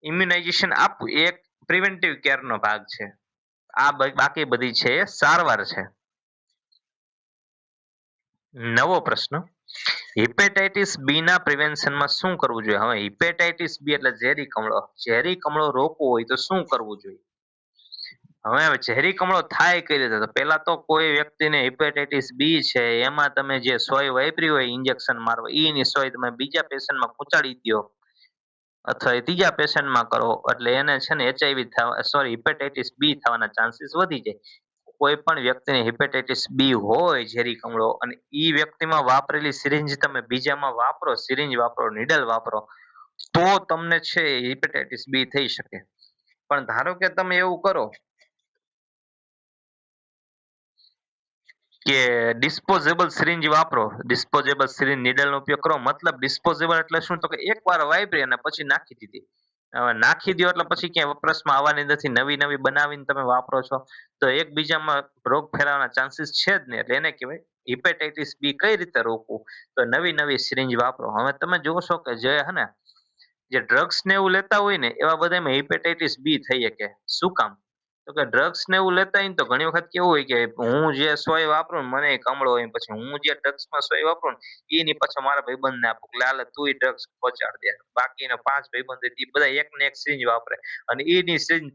ઇમ્યુનાઇઝેશન આપવું એ એક પ્રિવેન્ટિવ કેરનો ભાગ છે. બાકી બધી છે એ સારવાર છે. નવો પ્રશ્ન, હિપેટાઇટિસ બી ના પ્રિવેન્શનમાં શું કરવું જોઈએ? હવે હિપેટાઇટિસ બી એટલે ઝેરી કમળો. ઝેરી કમળો રોકવો હોય તો શું કરવું જોઈએ? હવે ઝેરી કમળો થાય કઈ રીતે? તો પેલા તો કોઈ વ્યક્તિને હિપેટાઇટિસ બી છે એમાં તમે જે સોય વાપરી હોય ઇન્જેક્શન મારવા એની સોય તમે બીજા પેશન્ટમાં પહોંચાડી દો અથવા એ ત્રીજા પેશન્ટમાં કરો એટલે એને છે ને એચઆઈવી થવા સોરી હિપેટાઇટિસ બી થવાના ચાન્સીસ વધી જાય. કોઈ પણ વ્યક્તિને હિપેટાઇટિસ બી હોય ઝેરી કમળો અને ઈ વ્યક્તિમાં વાપરેલી સિરિંજ તમે બીજામાં વાપરો, સિરિંજ વાપરો, નીડલ વાપરો તો તમને છે હિપેટાઇટિસ બી થઈ શકે. પણ ધારો કે તમે એવું કરો કે ડિસ્પોઝેબલ સિરિંજ વાપરો, ડિસ્પોઝેબલ સિરિંજ નીડલનો ઉપયોગ કરો. મતલબ ડિસ્પોઝેબલ એટલે શું? તો કે એકવાર વાપરી અને પછી નાખી દીધી. હવે નાખી દો એટલે પછી ક્યાંય વપરાશમાં આવવાની નથી, નવી નવી બનાવીને તમે વાપરો છો તો એકબીજામાં રોગ ફેલાવાના ચાન્સીસ છે જ નહીં. એટલે એને કહેવાય હિપેટાઇટિસ બી. કઈ રીતે રોકવું? તો નવી નવી સિરિંજ વાપરો. હવે તમે જોશો કે જે હે ને જે ડ્રગ્સ ને એવું લેતા હોય ને એવા બધામાં હિપેટાઇટિસ બી થઈ શકે. શું કામ? તો કે ડ્રગ્સ ને એવું લેતા હોય ને તો ઘણી વખત કેવું હોય કે હું જે સોય વાપરું ને મને કમળો હોય પછી હું જે ડ્રગ્સમાં સોય વાપરું ને એની પાછો મારા ભાઈબંધને આપું કે લે તું ડ્રગ્સ પહોંચાડ દે. બાકીના પાંચ ભાઈબંધ હોય એ બધા એક ને એક સિરિંજ વાપરે અને એની સિરિંજ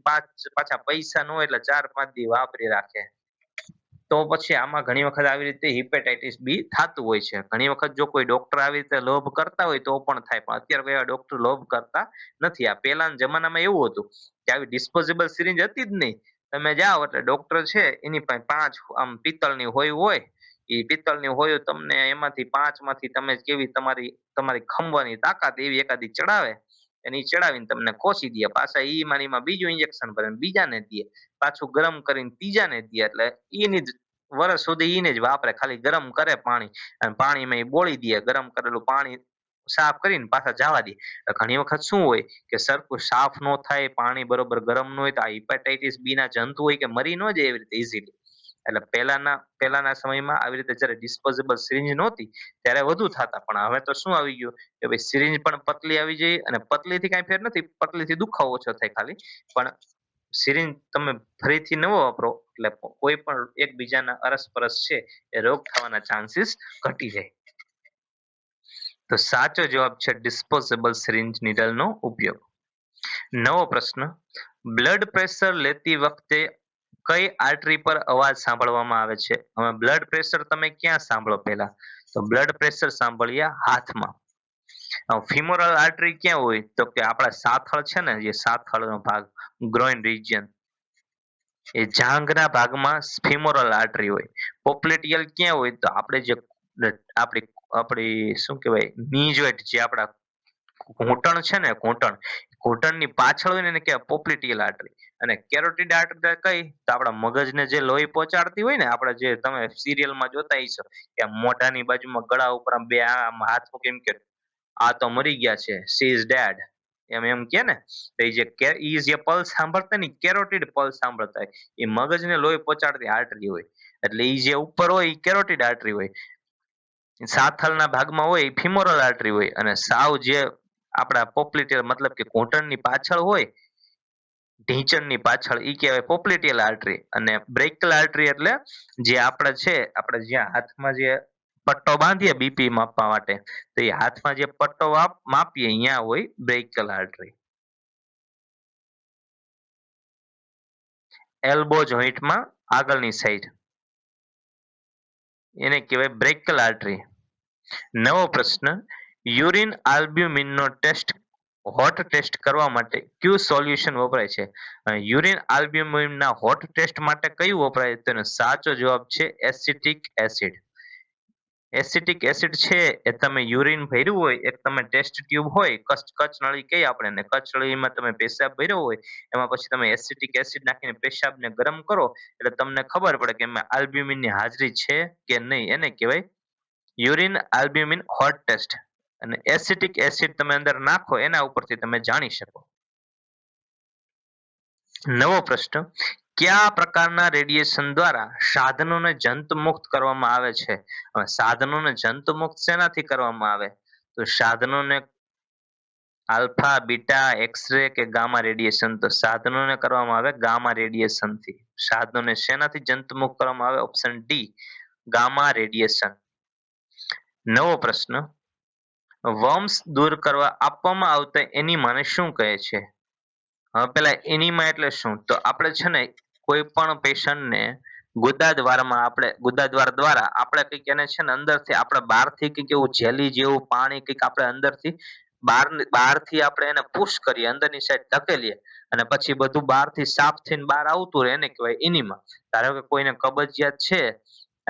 પાછા પૈસા ન હોય એટલે 4-5 દી વાપરી રાખે. તો પછી આમાં ઘણી વખત આવી રીતે હિપેટાઇટિસ બી થતું હોય છે. ઘણી વખત જો કોઈ ડોક્ટર આવી રીતે લોભ કરતા હોય તો પણ થાય પણ અત્યારે કોઈ એવા ડોક્ટર લોભ કરતા નથી. આ પહેલાના જમાનામાં એવું હતું કે આવી ડિસ્પોઝેબલ સિરિંજ હતી જ નહીં. તમે જાઓ એટલે ડોક્ટર છે એની પાસે 5 આમ પિત્તળની હોય એ પિત્તળની હોય તમને એમાંથી 5માંથી તમે કેવી તમારી તમારી ખમવાની તાકાત એવી એકાદી ચડાવે અને ઈ ચડાવીને તમને કોસી દે. પાછા ઈ માનીમાં બીજું ઇન્જેક્શન ભરે બીજાને દે. પાછું ગરમ કરીને ત્રીજાને દે એટલે એની જ વર્ષ સુધી ઈને જ વાપરે. ખાલી ગરમ કરે પાણી અને પાણીમાં એ બોળી દે. ગરમ કરેલું પાણી સાફ કરીને પાછા જવા દે. ઘણી વખત શું હોય કે સરખું સાફ ન થાય, પાણી બરોબર ગરમ ન હોય તો આ હિપેટાઇટિસ બી ના જંતુ હોય કે મરી ન જાય એવી રીતે ઇઝીલી. એટલે પહેલાના સમયમાં આવી રીતે જયારે ડિસ્પોઝેબલ સિરિંજ નહોતી ત્યારે વધુ થતા. પણ હવે તો શું આવી ગયું કે ભાઈ સિરિંજ પણ પતલી આવી જાય અને પતલીથી કાંઈ ફેર નથી, પતલીથી દુખાવો ઓછો થાય ખાલી. પણ સિરિંજ તમે ફરીથી નવો વાપરો એટલે કોઈ પણ એકબીજાના અરસપરસ છે એ રોગ થવાના ચાન્સીસ ઘટી જાય. તો સાચો જવાબ છે ડિસ્પોઝેબલ સિરિંજ નીડલનો ઉપયોગ. નવો પ્રશ્ન, બ્લડ પ્રેશર લેતી વખતે કઈ આર્ટરી પર અવાજ સાંભળવામાં આવે છે? હવે બ્લડ પ્રેશર તમે ક્યાં સાંભળો? પહેલા તો બ્લડ પ્રેશર સાંભળ્યા હાથમાં. ફિમોરલ આર્ટરી ક્યાં હોય? તો કે આપણા સાથળ છે ને જે સાથળનો ભાગ, ગ્રોઈન રિજિયન, એ જાંઘના ભાગમાં ફિમોરલ આર્ટરી હોય. પોપ્લેટિયલ ક્યાં હોય? તો આપણે જે આપણી આપણી શું કહેવાય ની જોઈન્ટ જે આપણા ઘૂંટણ છે ને ઘૂંટણ, ઘૂંટણની પાછળ હોય ને એને કહેવાય પોપ્લિટિયલ આર્ટરી. અને કેરોટિડ આર્ટરી કઈ તો આપણા મગજને જે લોહી પહોંચાડતી હોય ને, આપણે જે તમે સિરિયલમાં જોતા હશો કે આમ મોઢાની બાજુમાં ગળા ઉપર આમ બે આમ હાથ મૂકી એમ કે આ તો મરી ગયા છે, સી ઇઝ ડેડ, એમ એમ કે ને. તો એ જે પલ્સ સાંભળતા ને કેરોટિડ પલ્સ સાંભળતા હોય, એ મગજને લોહી પહોંચાડતી આર્ટરી હોય. એટલે એ જે ઉપર હોય એ કેરોટિડ આર્ટરી હોય. સાથળના ભાગમાં હોય એ ફિમોરલ આર્ટરી હોય, અને સાવ જે આપણા પોપ્લિટિયલ મતલબ કે ઘૂંટણની પાછળ હોય, ઢીંચણની પાછળ, ઈ કહેવાય પોપ્લિટિયલ આર્ટરી. અને બ્રેકિયલ આર્ટરી એટલે જે આપણે છે, આપણે જ્યાં હાથમાં જે પટ્ટો બાંધીએ બીપી માપવા માટે, તો એ હાથમાં જે પટ્ટો માપીએ અહીંયા હોય બ્રેકિયલ આર્ટરી. એલ્બો જોઈન્ટમાં આગળની સાઈડ, એને કહેવાય બ્રેકિયલ આર્ટરી. નવો પ્રશ્ન, યુરિન આલ્બ્યુમિનનો ટેસ્ટ હોટ ટેસ્ટ કરવા માટે કયું સોલ્યુશન વપરાય છે? યુરિન આલ્બ્યુમિનના હોટ ટેસ્ટ માટે કયું વપરાય? તેનો સાચો જવાબ છે એસિટિક એસિડ. એસિટિક એસિડ છે એ તમે યુરિન ભર્યું હોય, એક તમે ટેસ્ટ ટ્યુબ હોય, કચનળી કહીએ આપણે એને, કચનળીમાં તમે પેશાબ ભર્યો હોય, એમાં પછી તમે એસિટિક એસિડ નાખીને પેશાબને ગરમ કરો, એટલે તમને ખબર પડે કે એમાં આલ્બ્યુમિનની હાજરી છે કે નહીં. એને કહેવાય યુરિન આલ્બ્યુમિન હોટ ટેસ્ટ. અને એસિટિક એસિડ તમે અંદર નાખો એના ઉપરથી તમે જાણી શકો. નવો પ્રશ્ન, કયા પ્રકારના રેડિયેશન દ્વારા સાધનોને જંતુમુક્ત કરવામાં આવે છે? હવે સાધનોને જંતુમુક્ત શેનાથી કરવામાં આવે? તો સાધનોને આલ્ફા, બીટા, એક્સ-રે કે ગામા રેડિયેશન? તો સાધનોને કરવામાં આવે ગામા રેડિયેશનથી. સાધનોને શેનાથી જંતુમુક્ત કરવામાં આવે? Option D, gamma radiation. નવો પ્રશ્ન, વર્મ્સ દૂર કરવા આપવામાં આવતા એનીમાને શું કહે છે? હવે પેલા એનીમા એટલે શું? તો આપણે છે ને કોઈ પણ પેશન્ટને ગુદાદ્વાર દ્વારા આપણે કંઈક એને છે ને અંદરથી આપણે બહારથી કંઈક એવું જેલી જેવું પાણી કંઈક આપણે અંદરથી બહારથી આપણે એને પુશ કરીએ, અંદરની સાઈડ ધકેલીએ, અને પછી બધું બહારથી સાફ થઈને બહાર આવતું રહે, એને કહેવાય એનીમા. ધારો કે કોઈને કબજિયાત છે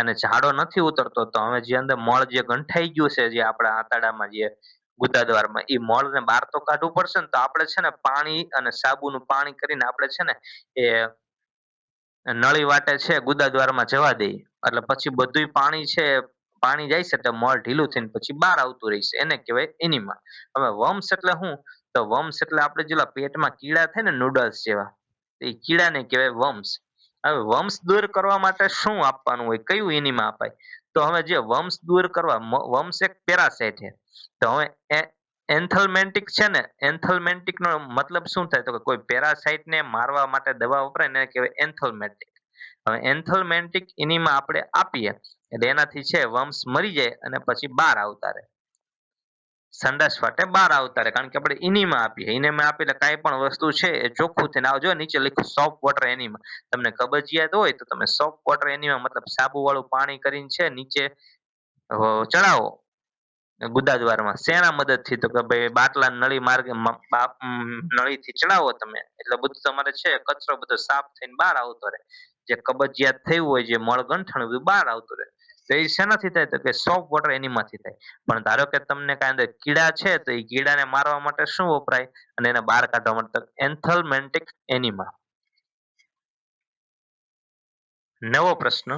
અને ઝાડો નથી ઉતરતો, તો હવે જે અંદર મળ જે ગંઠાઈ ગયું છે, જે આપણા આંતરડામાં જે ગુદાદ્વારમાં, એ મળને બહાર તો કાઢવું પડશે ને. તો આપણે છે ને પાણી અને સાબુનું પાણી કરીને આપણે છે ને એ નળી વાટે છે ગુદાદ્વારમાં જવા દઈએ, એટલે પછી બધુંય પાણી છે, પાણી જાય છે એટલે મળ ઢીલું થઈને પછી બહાર આવતું રહેશે, એને કહેવાય એનીમા. હવે વર્મ્સ એટલે શું? તો વર્મ્સ એટલે આપણે જેલા પેટમાં કીડા થાય ને નૂડલ્સ જેવા, એ કીડાને કહેવાય વર્મ્સ. હવે વર્મ્સ દૂર કરવા માટે શું આપવાનું હોય, કયું એનીમા અપાય? તો હવે જે વર્મ્સ દૂર કરવા, વર્મ્સ એક પેરાસાઇટ છે. તો હવે એન્થલમેન્ટિક છે ને, એન્થલમેન્ટિક નો મતલબ શું થાય? તો કે કોઈ પેરાસાઇટ ને મારવા માટે દવા વપરાય ને, એને કહેવાય એન્થલમેન્ટિક. હવે એન્થલમેન્ટિક એનીમા આપણે આપીએ એટલે એનાથી છે વર્મ્સ મરી જાય અને પછી બહાર આવતા રહે, સંડાસ ફાટે બહાર આવતા રહે. કારણ કે આપણે ઇનીમાં આપીએ, ઇનીમાં આપીએ એટલે કાંઈ પણ વસ્તુ છે એ ચોખ્ખું થઈને આવજો. નીચે લખ્યું સોપ વોટર એનીમા. તમને કબજિયાત હોય તો તમે સોપ વોટર એનીમા મતલબ સાબુ વાળું પાણી કરીને છે નીચે ચડાવો ગુદાદ્વારમાં. શેના મદદથી? તો કે ભાઈ બાટલા નળી માર્ગે નળીથી ચડાવો તમે, એટલે બધું તમારે છે કચરો બધો સાફ થઈને બહાર આવતો રહે. જે કબજિયાત થયું હોય, જે મળ ગંઠણ બધું બહાર આવતું રહે. તો એ શેનાથી થાય? તો કે સોપ વોટર એનીમાંથી થાય. પણ ધારો કે તમને કાંઈ અંદર કીડા છે, તો એ કીડાને મારવા માટે શું વપરાય અને એને બહાર કાઢવા માટે? એન્થલમેન્ટિક એનીમા. નવો પ્રશ્ન,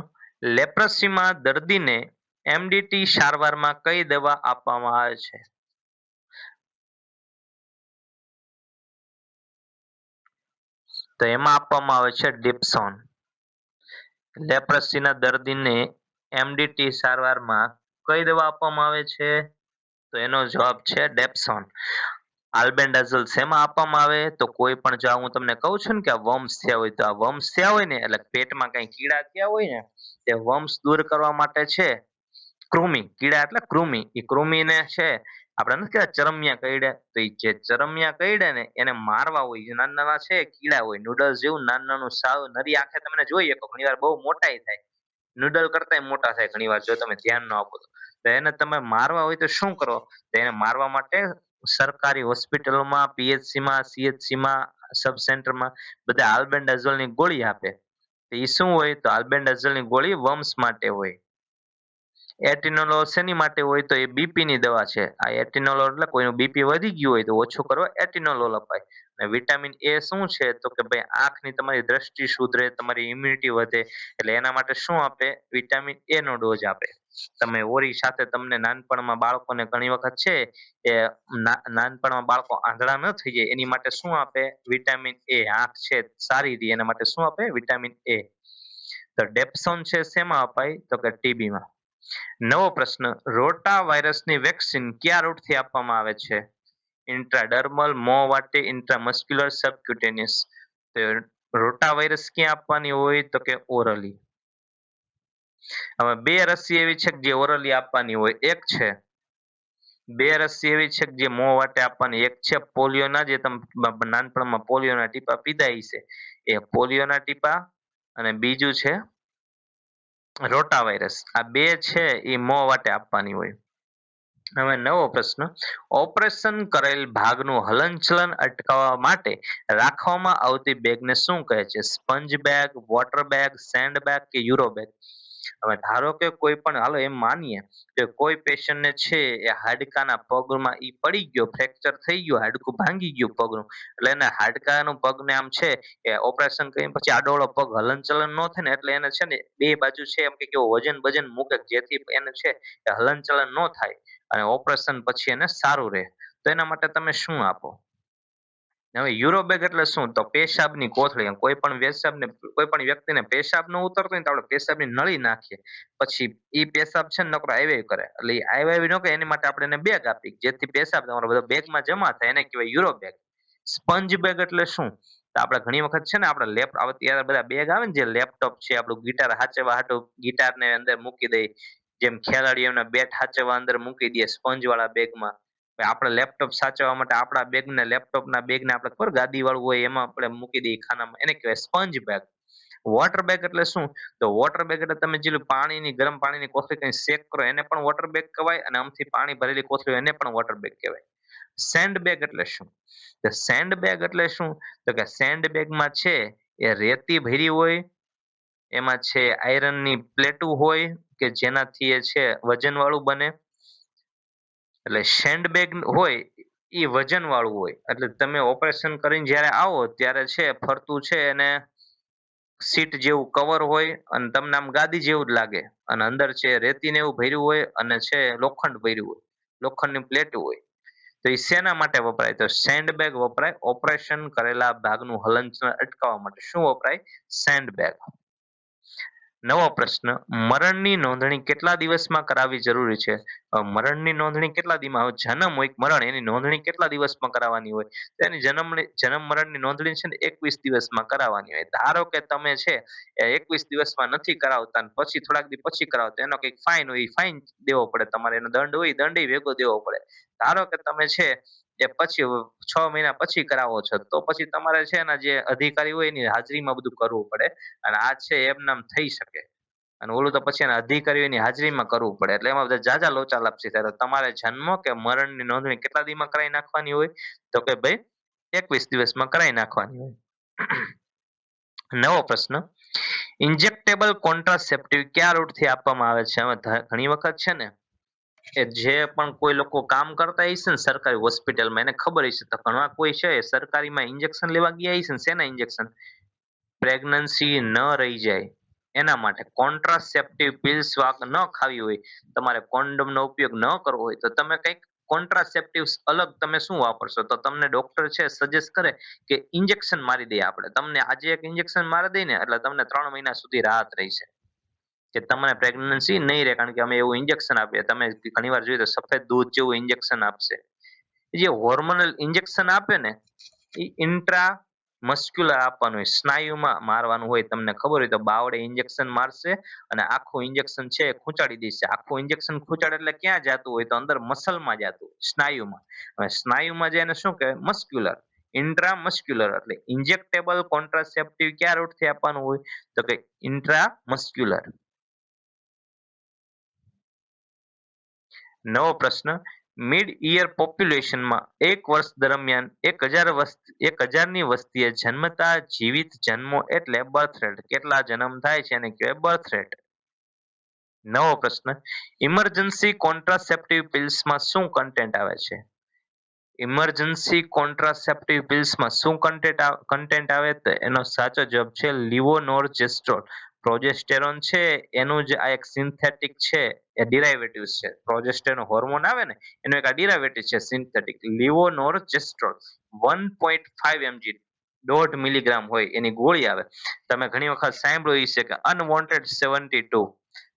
લેપ્રસીમાં દર્દીને એમડીટી સારવારમાં કઈ દવા આપવામાં આવે છે? તો એમાં આપવામાં આવે છે ડિપ્સોન. લેપ્રસીના દર્દીને એમડીટી સારવારમાં કઈ દવા આપવામાં આવે છે? તો એનો જવાબ છે ડેપ્સોન. આલ્બેન્ડાઝોલ શેમાં આપવામાં આવે? તો કોઈ પણ, જો હું તમને કહું છું ને કે આ વર્મ્સ થયા હોય, તો આ વર્મ્સ થયા હોય ને એટલે પેટમાં કઈ કીડા થયા હોય ને, તે વર્મ્સ દૂર કરવા માટે છે કૃમિ, કીડા એટલે કૃમિ, એ કૃમિને છે આપણે નથી કહેતા ચરમિયા કઈડા, તો એ જે ચરમિયા કઈડા ને એને મારવા હોય, જે નાના નાના છે કીડા હોય, નૂડલ્સ જેવું નાનું નાનું, સાવ નરી આંખે તમને જોઈએ તો ઘણી વાર બહુ મોટાઈ થાય, નૂડલ કરતાય મોટા થાય ઘણી વાર જો તમે ધ્યાન ન આપો તો એને તમે મારવા હોય તો શું કરો? તો એને મારવા માટે સરકારી હોસ્પિટલોમાં, પીએચસીમાં, સીએચસીમાં, સબ સેન્ટરમાં બધા આલ્બેન્ડાઝોલની ગોળી આપે. તો એ શું હોય? તો આલ્બેન્ડાઝોલની ગોળી વર્મ્સ માટે હોય. એટિનોલોલ શેની માટે હોય તો એ બીપી ની દવા છે. આ એટિનોલોલ એટલે કોઈનું બીપી વધી ગયું હોય તો ઓછું કરવા એટિનોલોલ અપાય. અને વિટામિન એ શું છે તો કે ભાઈ આંખની તમારી દ્રષ્ટિ સુધરે, તમારી ઇમ્યુનિટી વધે, એટલે એના માટે શું આપે? વિટામિન એ નો ડોઝ આપે. તમે ઓરી સાથે તમને નાનપણમાં બાળકોને ઘણી વખત છે એ નાનપણમાં બાળકો આંધળા ન થઈ જાય એની માટે શું આપે? Vitamin A. આંખ છે સારી રહે એના માટે શું આપે? Vitamin A. તો ડેપ્સોન છે શેમાં અપાય તો કે ટીબીમાં. નવો પ્રશ્ન, રોટા વાયરસની વેક્સિન કયા રૂટથી આપવામાં આવે છે? ઇન્ટ્રાડર્મલ, મોં વાટે, ઇન્ટ્રામસ્ક્યુલર, સબક્યુટેનિયસ. તો રોટા વાયરસ ક્યાં આપવાની હોય તો કે ઓરલી. હવે બે રસી એવી છે કે જે ઓરલી આપવાની હોય. એક છે બે રસી એવી છે કે જે મોં વાટે આપવાની. એક છે પોલિયોના, જે તમે નાનપણમાં પોલિયોના ટીપા પીધા હશે એ પોલિયોના ટીપા, અને બીજું છે રોટા વાયરસ. આ બે છે એ મોં વાટે આપવાની હોય. હવે નવો પ્રશ્ન, ઓપરેશન કરેલ ભાગનું હલનચલન અટકાવવા માટે રાખવામાં આવતી બેગને શું કહે છે? Sponge bag, water bag, send bag કે યુરો બેગ? હવે ધારો કે કોઈ પણ, હાલો એમ માનીએ કે કોઈ પેશન્ટને છે એ હાડકાના પગમાં ઈ પડી ગયો, ફ્રેક્ચર થઈ ગયું, હાડકું ભાંગી ગયું પગનું, એટલે એને હાડકાનું પગને આમ છે એ ઓપરેશન કરીને પછી આડોળો પગ હલનચલન ન થાય ને, એટલે એને છે ને બે બાજુ છે એમ કે કેવો વજન બજન મૂકે જેથી એને છે એ હલનચલન ન થાય અને ઓપરેશન પછી એને સારું રહે. તો એના માટે તમે શું આપો? હવે યુરોબેગ એટલે શું? તો પેશાબની કોથળી. કોઈ પણ વ્યક્તિને પેશાબ ન ઉતરતો હોય ને તો આપણે પેશાબની નળી નાખીએ, પછી ઈ પેશાબ છે ને નકરો આવ્યા કરે, એટલે ઈ આવ્યા ન કરે એની માટે આપણે એને બેગ આપી જેથી પેશાબ તમારો બધો બેગમાં જમા થાય, એને કહેવાય યુરોબેગ. સ્પંજ બેગ એટલે શું? તો આપણે ઘણી વખત છે ને આપણે અત્યારે બધા બેગ આવે ને, જે લેપટોપ છે, આપણું ગિટાર હાચવવા હાટુ ગિટારને અંદર મૂકી દઈ, જેમ ખેલાડીઓના બેટ હાચવવા અંદર મૂકી દઈએ સ્પંજ વાળા બેગમાં. આપણે લેપટોપ સાચવવા માટે આપણા બેગને, લેપટોપના બેગને આપણે ખબર ગાદી વાળું હોય એમાં આપણે મૂકી દઈએ ખાનામાં, એને કહેવાય સ્પંજ બેગ. વોટર બેગ એટલે શું? તો વોટર બેગ એટલે તમે જેટલું પાણીની, ગરમ પાણીની કોથળી કઈ શેક કરો એને પણ વોટર બેગ કહેવાય, અને આમથી પાણી ભરેલી કોથળી એને પણ વોટર બેગ કહેવાય. સેન્ડ બેગ એટલે શું? તો સેન્ડ બેગ એટલે શું? તો કે સેન્ડ બેગમાં છે એ રેતી ભરી હોય, એમાં છે આયરનની પ્લેટું હોય કે જેનાથી એ છે વજન વાળું બને. એટલે સેન્ડબેગ હોય એ વજન વાળું હોય, એટલે તમે ઓપરેશન કરીને જ્યારે આવો ત્યારે છે ફરતું છે એને સીટ જેવું કવર હોય અને તમને આમ ગાદી જેવું જ લાગે, અને અંદર છે રેતીને એવું ભર્યું હોય અને છે લોખંડ ભર્યું હોય, લોખંડની પ્લેટ હોય. તો એ શેના માટે વપરાય? તો સેન્ડબેગ વપરાય ઓપરેશન કરેલા ભાગનું હલનચલન અટકાવવા માટે. શું વપરાય? સેન્ડબેગ. નવો પ્રશ્ન, મરણની નોંધણી કેટલા દિવસમાં કરાવવી જરૂરી છે? મરણની નોંધણી કેટલા દીમાં? જન્મ હોય કે મરણ, એની નોંધણી કેટલા દિવસમાં કરાવવાની હોય? તો એની જન્મ મરણની નોંધણી છે ને 21 દિવસમાં કરાવવાની હોય. ધારો કે તમે છે એ 21 દિવસમાં નથી કરાવતા ને પછી થોડાક દી પછી કરાવો તો એનો કંઈક ફાઇન હોય, ફાઇન દેવો પડે તમારે, એનો દંડ હોય દંડ ભેગો દેવો પડે. ધારો કે તમે છે એ પછી 6 મહિના પછી કરાવો છો તો પછી તમારે છે એના જે અધિકારી હોય એની હાજરીમાં બધું કરવું પડે, અને આ છે એમનેમ થઈ શકે. અને ઓલું તો પછી એના અધિકારીઓની હાજરીમાં કરવું પડે, એટલે એમાં બધા જાજા લોચા લાપસી થાય. તો તમારે જન્મ કે મરણની નોંધણી કેટલા દીમાં કરાવી નાખવાની હોય? તો કે ભાઈ 21 દિવસમાં કરાવી નાખવાની હોય. નવો પ્રશ્ન, ઇન્જેક્ટેબલ કોન્ટ્રાસેપ્ટિવ કયા રૂટથી આપવામાં આવે છે? હવે ઘણી વખત છે ને કે જે પણ કોઈ લોકો કામ કરતા હશે ને સરકારી હોસ્પિટલમાં, એને ખબર હશે, તો ઘણા કોઈ છે સરકારીમાં ઇન્જેક્શન લેવા ગયા હશે ને, શેના ઇન્જેક્શન? પ્રેગ્નન્સી ન રહી જાય એના માટે. કોન્ટ્રાસેપ્ટિવ પિલ્સ ન ખાવી હોય, તમારે કોન્ડોમનો ઉપયોગ ન કરવો હોય, તો તમે કંઈક કોન્ટ્રાસેપ્ટિવ્સ અલગ તમે શું વાપરશો? તો તમને ડોક્ટર છે સજેસ્ટ કરે કે ઇન્જેક્શન મારી દઈએ આપણે, તમને આજે એક ઇન્જેક્શન મારી દઈએ ને એટલે તમને 3 મહિના સુધી રાહત રહેશે, કે તમને પ્રેગ્નન્સી નહીં રહે, કારણ કે અમે એવું ઇન્જેક્શન આપીએ. તમે ઘણી વાર જોઈએ તો સફેદ દૂધ જેવું ઇન્જેક્શન આપશે. જે હોર્મોનલ ઇન્જેક્શન આપે ને એ ઇન્ટ્રા મસ્ક્યુલર આપવાનું હોય, સ્નાયુમાં મારવાનું હોય. તમને ખબર હોય તો બાવડે ઇન્જેક્શન મારશે અને આખું ઇન્જેક્શન છે એ ખૂંચાડી દેશે. આખું ઇન્જેક્શન ખૂંચાડે એટલે ક્યાં જાતું હોય? તો અંદર મસલમાં જાતું, સ્નાયુમાં. હવે સ્નાયુમાં જઈને શું કહેવાય? મસ્ક્યુલર. ઇન્ટ્રામસ્ક્યુલર એટલે ઇન્જેક્ટેબલ કોન્ટ્રાસેપ્ટિવ કયા રૂટથી આપવાનું હોય? તો કે ઇન્ટ્રામસ્ક્યુલર. નવો પ્રશ્ન, મિડ ઇયર પોપ્યુલેશનમાં 1 વર્ષ દરમિયાન 1000ની વસ્તીએ જન્મતા જીવિત જન્મો એટલે બર્થ રેટ. કેટલા જન્મ થાય છે એને કહેવાય બર્થ રેટ. નવો પ્રશ્ન, ઇમરજન્સી કોન્ટ્રાસેપ્ટિવ પિલ્સમાં શું કન્ટેન્ટ આવે છે? ઇમરજન્સી કોન્ટ્રાસેપ્ટિવ પિલ્સમાં શું કન્ટેન્ટ આવે, તો એનો સાચો જવાબ છે લિવોનોર્જેસ્ટ્રોલ. પ્રોજેસ્ટેરોન છે એનું જ આ એક સિન્થેટિક છે, એ ડિરાઇવેટિવ્સ છે. પ્રોજેસ્ટેરોન હોર્મોન આવે ને એનું એક આ ડિરાઇવેટિવ છે સિન્થેટિક, લિવોનોર્જેસ્ટ્રોલ. 1.5 mg, 1.5 મિલીગ્રામ હોય એની ગોળી આવે. તમે ઘણી વખત સાંભળ્યું હશે કે અનવોન્ટેડ 72,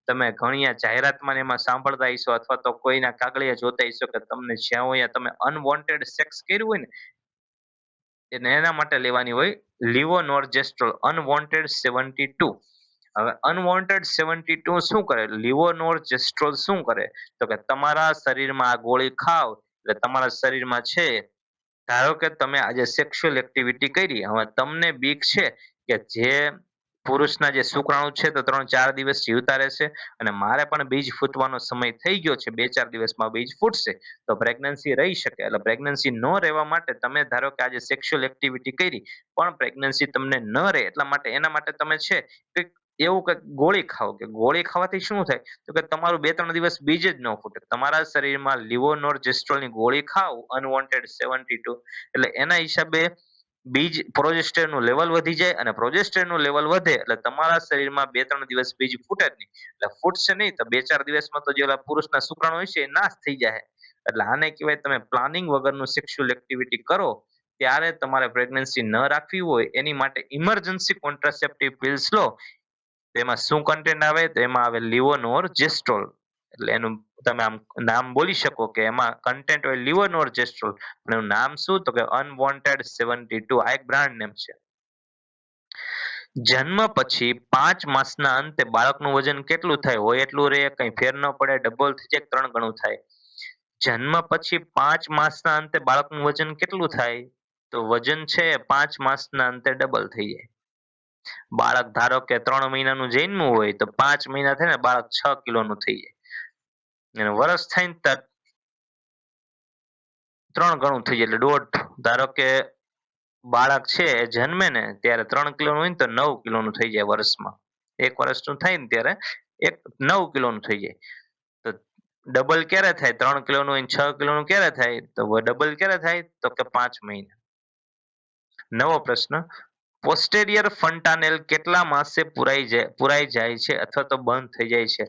તમે ઘણી આ જાહેરાતમાં ને એમાં સાંભળતા હશો અથવા તો કોઈના કાગળિયા જોતા હશો કે તમને જ્યાં હોય ત્યાં તમે અનવોન્ટેડ સેક્સ કર્યું હોય ને એને એના માટે લેવાની હોય લિવોનોર્જેસ્ટ્રોલ અનવોન્ટેડ 72. હવે અનવોન્ટેડ 72 શું કરે, લિવોનોર્જેસ્ટ્રોલ શું કરે, તો કે તમારા શરીરમાં આ ગોળી ખાવ એટલે તમારા શરીરમાં છે, ધારો કે તમે આજે સેક્સ્યુઅલ એક્ટિવિટી કરી, હવે તમને બીક છે કે જે પુરુષના જે શુક્રાણુ છે તો 3-4 દિવસ જીવતા રહેશે, અને મારે પણ બીજ ફૂટવાનો સમય થઈ ગયો છે, 2-4 દિવસમાં બીજ ફૂટશે, તો પ્રેગ્નન્સી રહી શકે. એટલે પ્રેગ્નન્સી ન રહેવા માટે તમે ધારો કે આજે સેક્સ્યુઅલ એક્ટિવિટી કરી પણ પ્રેગ્નન્સી તમને ન રહે એટલા માટે એના માટે તમે છે કે એવું કે ગોળી ખાઓ, કે ગોળી ખાવાથી શું થાય, તો કે તમારું 2-3 દિવસ બીજ જ ન ફૂટે. તમારા શરીરમાં લિવોનોર્જેસ્ટ્રોલની ગોળી ખાવ અનવોન્ટેડ 72, એટલે એના હિસાબે બીજ પ્રોજેસ્ટેરોનનું લેવલ વધી જાય, અને પ્રોજેસ્ટેરોનનું લેવલ વધે એટલે તમારા શરીરમાં 2-3 દિવસ બીજ ફૂટે જ નહીં. એટલે ફૂટશે નહીં તો 2-4 દિવસમાં તો જે ઓલા પુરુષના શુક્રાણુ હોય છે એ નાશ થઈ જાય. એટલે આને કહેવાય તમે પ્લાનિંગ વગરનું સેક્સ્યુઅલ એક્ટિવિટી કરો ત્યારે તમારે પ્રેગ્નન્સી ન રાખવી હોય એની માટે ઇમરજન્સી કોન્ટ્રાસેપ્ટિવ પિલ્સ લો. તેમાં શું કન્ટેન્ટ આવે, તો એમાં આવે લિવોનોર્જેસ્ટ્રોલ. એટલે એનું તમે આમ નામ બોલી શકો કે એમાં કન્ટેન્ટ હોય લિવોનોર્જેસ્ટ્રોલ, પણ એનું નામ શું, તો કે અનવોન્ટેડ 72. આ એક બ્રાન્ડ નેમ છે. જન્મ પછી 5 માસના અંતે બાળકનું વજન કેટલું થાય, હોય એટલું રહે, કઈ ફેર ન પડે, ડબલ થઈ જાય, 3 ગણું થાય? જન્મ પછી 5 માસના અંતે બાળકનું વજન કેટલું થાય, તો વજન છે 5 માસના અંતે ડબલ થઈ જાય. બાળક ધારો કે 3 મહિનાનું જન્મ્યું હોય તો 5 મહિના થાય ને બાળક 6 કિલોનું થઈ જાય, અને વરસ થાય ને ત્યાં 3 ગણું થઈ જાય, એટલે દોઢ. ધારો કે બાળક છે એ જન્મે ને ત્યારે 3 કિલોનું હોય ને તો 9 કિલોનું થઈ જાય વર્ષમાં. 1 વર્ષનું થાય ને ત્યારે 9 કિલોનું થઈ જાય. તો ડબલ ક્યારે થાય, 3 કિલોનું હોય ને 6 કિલોનું ક્યારે થાય, તો ડબલ ક્યારે થાય, તો કે 5 મહિના. નવો પ્રશ્ન, પોસ્ટેરિયર ફન્ટાનેલ કેટલા માસે પુરાઈ જાય છે અથવા તો બંધ થઈ જાય છે?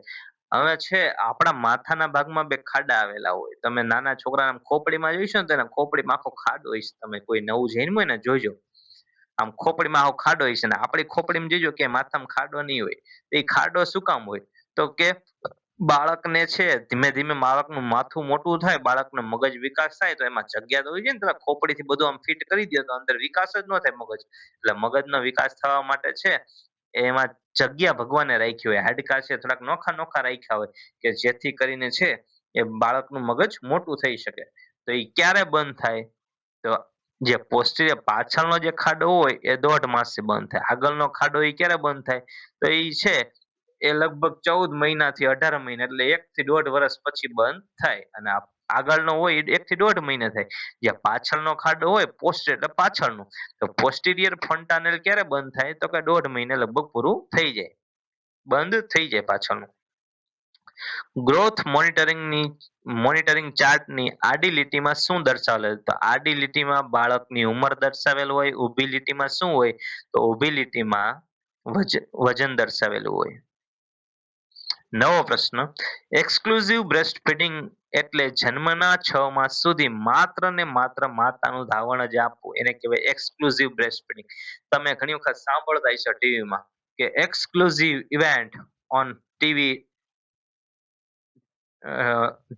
હવે છે આપણા માથાના ભાગમાં બે ખાડા આવેલા હોય, તમે નાના છોકરાના ખોપડીમાં જોઈશો ને તો એના ખોપડીમાં આખો ખાડો હોય છે. તમે કોઈ નવું જન્મ્યું હોય ને જોજો, આમ ખોપડીમાં આખો ખાડો હોય છે, ને આપણી ખોપડીમાં જોજો કે માથામાં ખાડો નહીં હોય. એ ખાડો શું કામ હોય, તો કે બાળકને છે ધીમે ધીમે બાળકનું માથું મોટું થાય, બાળકનો મગજ વિકાસ થાય, તો એમાં જગ્યા તો હોય છે ને, તમે ખોપડીથી બધું આમ ફિટ કરી દો તો અંદર વિકાસ જ ન થાય મગજ. એટલે મગજનો વિકાસ થવા માટે છે એમાં જગ્યા ભગવાને રાખી હોય, હાડકા છે થોડાક નોખા નોખા રાખ્યા હોય કે જેથી કરીને છે એ બાળકનું મગજ મોટું થઈ શકે. તો એ ક્યારે બંધ થાય, તો જે પોસ્ટીરિયર પાછળનો જે ખાડો હોય એ 1.5 માસે બંધ થાય, આગળનો ખાડો એ ક્યારે બંધ થાય, તો એ છે એ લગભગ 14 મહિનાથી 18 મહિના, એટલે 1 થી 1.5 વર્ષ પછી બંધ થાય. અને આગળનો હોય એ 1 થી 1.5 મહિને થાય. જે પાછળનો ખાડો હોય પોસ્ટ એટલે પાછળનું, તો પોસ્ટીરિયર ફન્ટાનેલ ક્યારે બંધ થાય, તો કે 1.5 મહિને લગભગ પૂરું થઈ જાય, બંધ થઈ જાય પાછળનું. ગ્રોથ મોનિટરિંગ ચાર્ટની આડી લીટીમાં શું દર્શાવેલ, તો આડી લીટીમાં બાળકની ઉંમર દર્શાવેલ હોય, ઊભી લીટીમાં શું હોય, તો ઊભી લીટીમાં વજન દર્શાવેલું હોય. નવો પ્રશ્ન, એક્સક્લુઝિવ બ્રેસ્ટ ફીડિંગ એટલે જન્મના 6 માસ સુધી માત્ર ને માત્ર માતાનું ધાવણ જ આપવું, એને કહેવાય એક્સક્લુઝિવ બ્રેસ્ટ ફીડિંગ. તમે ઘણી વખત સાંભળતા હશો ટીવીમાં કે exclusive event on TV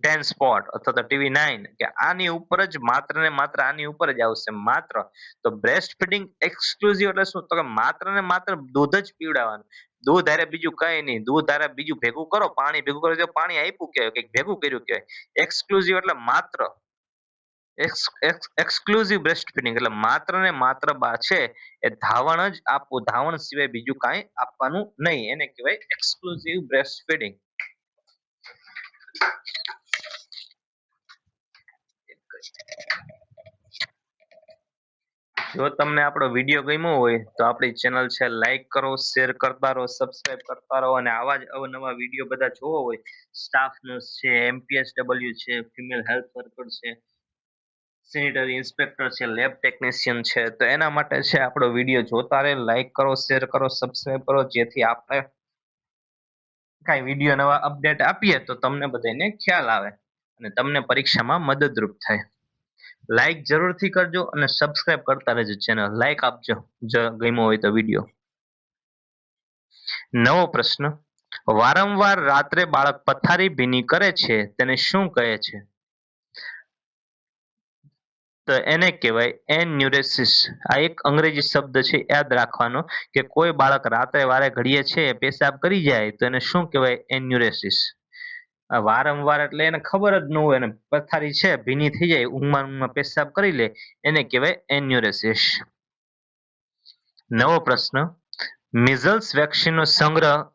10 spot અથવા તો TV9, કે આની ઉપર જ માત્ર ને માત્ર આની ઉપર જ આવશે માત્ર. તો બ્રેસ્ટ ફીડિંગ એક્સક્લુઝિવ એટલે શું, તો કે માત્ર ને માત્ર દૂધ જ પીવડાવવાનું. દૂધ હારે બીજું કઈ નહીં, દૂધ હારે બીજું ભેગું કરો, પાણી ભેગું કરો તો પાણી આપ્યું કહેવાય, કંઈક ભેગું કર્યું કહેવાય. એક્સક્લુઝિવ એટલે માત્ર, એક્સક્લુઝિવ બ્રેસ્ટ ફીડિંગ એટલે માત્ર ને માત્ર બા છે એ ધાવણ જ આપવું, ધાવણ સિવાય બીજું કાંઈ આપવાનું નહીં, એને કહેવાય એક્સક્લુઝિવ બ્રેસ્ટ ફીડિંગ. જો તમને આપણો વિડીયો ગમ્યો હોય તો આપણી ચેનલ છે લાઈક કરો, શેર કરતા રહો, સબસ્ક્રાઇબ કરતા રહો અને આવા જ અવનવા વિડીયો બધા જોવા હોય, સ્ટાફ નર્સ છે, MPSW છે, ફિમેલ હેલ્થ વર્કર છે, સેનિટરી ઇન્સ્પેક્ટર છે, લેબ ટેકનિશિયન છે, તો એના માટે છે આપણો વિડીયો જોતા રહે, લાઈક કરો, શેર કરો, સબસ્ક્રાઇબ કરો, જેથી આપણે કાંઈ વિડીયો નવા અપડેટ આપીએ તો તમને બધાને ખ્યાલ આવે અને તમને પરીક્ષામાં મદદરૂપ થાય. લાઈક જરૂરથી કરજો અને સબસ્ક્રાઇબ કરતા રહેજો ચેનલ. લાઈક આપજો જો ગમ્યો હોય તો વિડીયો. નવો પ્રશ્ન, વારંવાર રાત્રે બાળક પથારી ભીની કરે છે તેને શું કહે છે? તો એને કહેવાય એન્યુરેસિસ. આ એક અંગ્રેજી શબ્દ છે, યાદ રાખવાનો કે કોઈ બાળક રાત્રે વારે ઘડીએ છે પેશાબ કરી જાય તો એને શું કહેવાય? એન્યુરેસિસ. વારંવાર એટલે એને ખબર જ ન હોય, એને પથારી છે ભીની થઈ જાય, ઊંઘમાં ઊંઘમાં પેશાબ કરી લે, એને કહેવાય એન્યુરેસિસ. નવો પ્રશ્ન, મિઝલ્સ વેક્સિનનો સંગ્રહ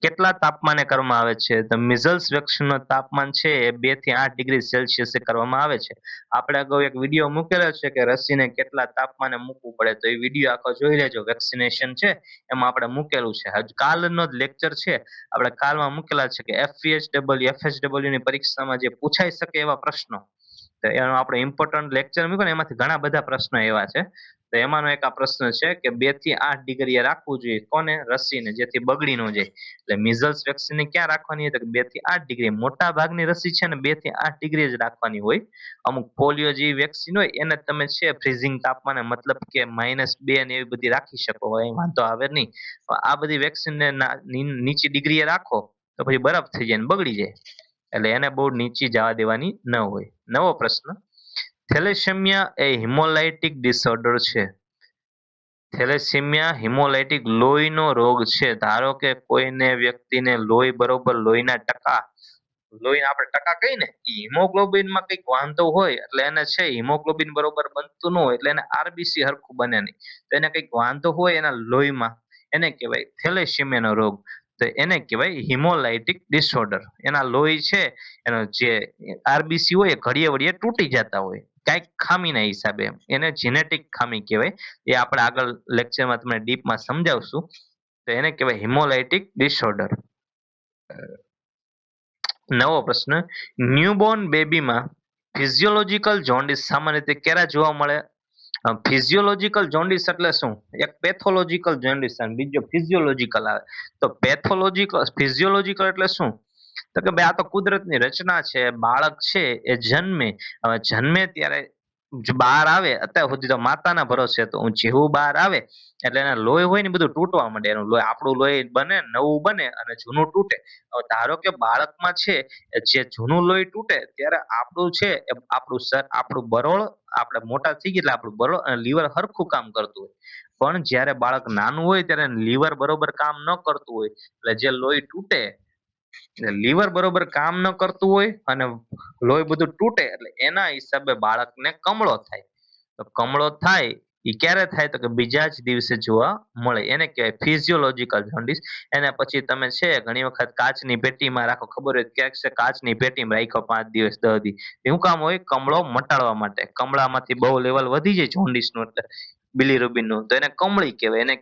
કેટલા તાપમાને કરવામાં આવે છે? તો મિઝલ્સ વેક્સિનનું તાપમાન છે એ 2 થી 8 ડિગ્રી સેલ્સિયસે કરવામાં આવે છે. આપણે અગાઉ એક વિડીયો મૂકેલો છે કે રસીને કેટલા તાપમાને મૂકવું પડે, તો એ વિડીયો આખો જોઈ લેજો. વેક્સિનેશન છે એમાં આપણે મૂકેલું છે. હજુ કાલનો જ લેક્ચર છે, આપણે કાલમાં મૂકેલા છે કે FPSW ની પરીક્ષામાં જે પૂછાઈ શકે એવા પ્રશ્નો, તો એનો આપણે ઇમ્પોર્ટન્ટ લેક્ચર મૂક્યો ને, એમાંથી ઘણા બધા પ્રશ્નો એવા છે. તો એમાંનો એક આ પ્રશ્ન છે કે 2 થી 8 ડિગ્રીએ રાખવું જોઈએ કોને? રસીને, જેથી બગડી ન જાય. એટલે મિઝલ્સ વેક્સિનને ક્યાં રાખવાની હોય તો 2 થી 8 ડિગ્રી. મોટા ભાગની રસી છે ને 2 થી 8 ડિગ્રી જ રાખવાની હોય. અમુક પોલિયો જેવી વેક્સિન હોય એને તમે છે ફ્રીઝિંગ તાપમાને, મતલબ કે -2 ને એવી બધી રાખી શકો, એ વાંધો આવે નહીં. આ બધી વેક્સિનને નીચી ડિગ્રીએ રાખો તો પછી બરફ થઈ જાય ને બગડી જાય, એટલે એને બહુ નીચી જવા દેવાની ન હોય. નવો પ્રશ્ન, થેલેસેમિયા એ હિમોલાઇટિક ડિસઓર્ડર છે. થેલેસેમિયા હિમોલાઇટિક લોહીનો રોગ છે. ધારો કે કોઈને વ્યક્તિને લોહી બરોબર, લોહીના ટકા, લોહીના આપણે ટકા કહીએ ને, હિમોગ્લોબિનમાં કંઈક વાંધો હોય એટલે એને છે હિમોગ્લોબિન બરોબર બનતું ન હોય, એટલે એને આરબીસી હરખું બને નહીં, તો એને કંઈક વાંધો હોય એના લોહીમાં, એને કહેવાય થેલેસેમિયાનો રોગ. તો એને કહેવાય હિમોલાઇટિક ડિસઓર્ડર. એના લોહી છે, એનો જે આરબીસી હોય એ ઘડીએ વળીએ તૂટી જતા હોય કાંઈક ખામીના હિસાબે, એને જેનેટિક ખામી કહેવાય. એ આપણે આગળ લેક્ચરમાં તમને ડીપમાં સમજાવશું. તો એને કહેવાય હિમોલાઇટિક ડિસઓર્ડર. નવો પ્રશ્ન, ન્યૂબોર્ન બેબીમાં ફિઝિયોલોજીકલ જોન્ડિસ સામાન્ય રીતે ક્યારે જોવા મળે? ફિઝિયોલોજીકલ જોન્ડિસ એટલે શું? એક પેથોલોજીકલ જોન્ડિસ અને બીજો ફિઝિયોલોજીકલ આવે. તો પેથોલોજીકલ, ફિઝિયોલોજીકલ એટલે શું? તો કે ભાઈ આ તો કુદરતની રચના છે. બાળક છે એ જન્મે, હવે જન્મે ત્યારે બહાર આવે, અત્યાર સુધી તો માતાના ભરોસે તો જેવું બહાર આવે એટલે એના લોહી હોય ને બધું તૂટવા માંડે. એનું લોહી, આપણું લોહી બને, નવું બને અને જૂનું તૂટે. હવે ધારો કે બાળકમાં છે જે જૂનું લોહી તૂટે ત્યારે આપણું છે એ આપણું આપણું બરોળ, આપણે મોટા થઈ ગયા એટલે આપણું બરોળ અને લીવર હરખું કામ કરતું હોય. પણ જ્યારે બાળક નાનું હોય ત્યારે લીવર બરોબર કામ ન કરતું હોય, એટલે જે લોહી તૂટે, લીવર બરોબર કામ ન કરતું હોય અને લોહી બધું તૂટે, એટલે એના હિસાબે બાળકને કમળો થાય. તો કમળો થાય એ ક્યારે થાય તો કે બીજા જ દિવસે જોવા મળે, એને કહેવાય ફિઝિયોલોજીકલ જોન્ડિસ. એને પછી તમે છે ઘણી વખત કાચની પેટીમાં રાખો, ખબર હોય ક્યાંક છે કાચની પેટીમાં રાખ્યો 5 દિવસ 10 દિવસ, શું કામ હોય? કમળો મટાડવા માટે. કમળામાંથી બહુ લેવલ વધી જાય જોન્ડિસનું, એટલે બિલીરુબિનનું, તો એને કમળી કહેવાય, એને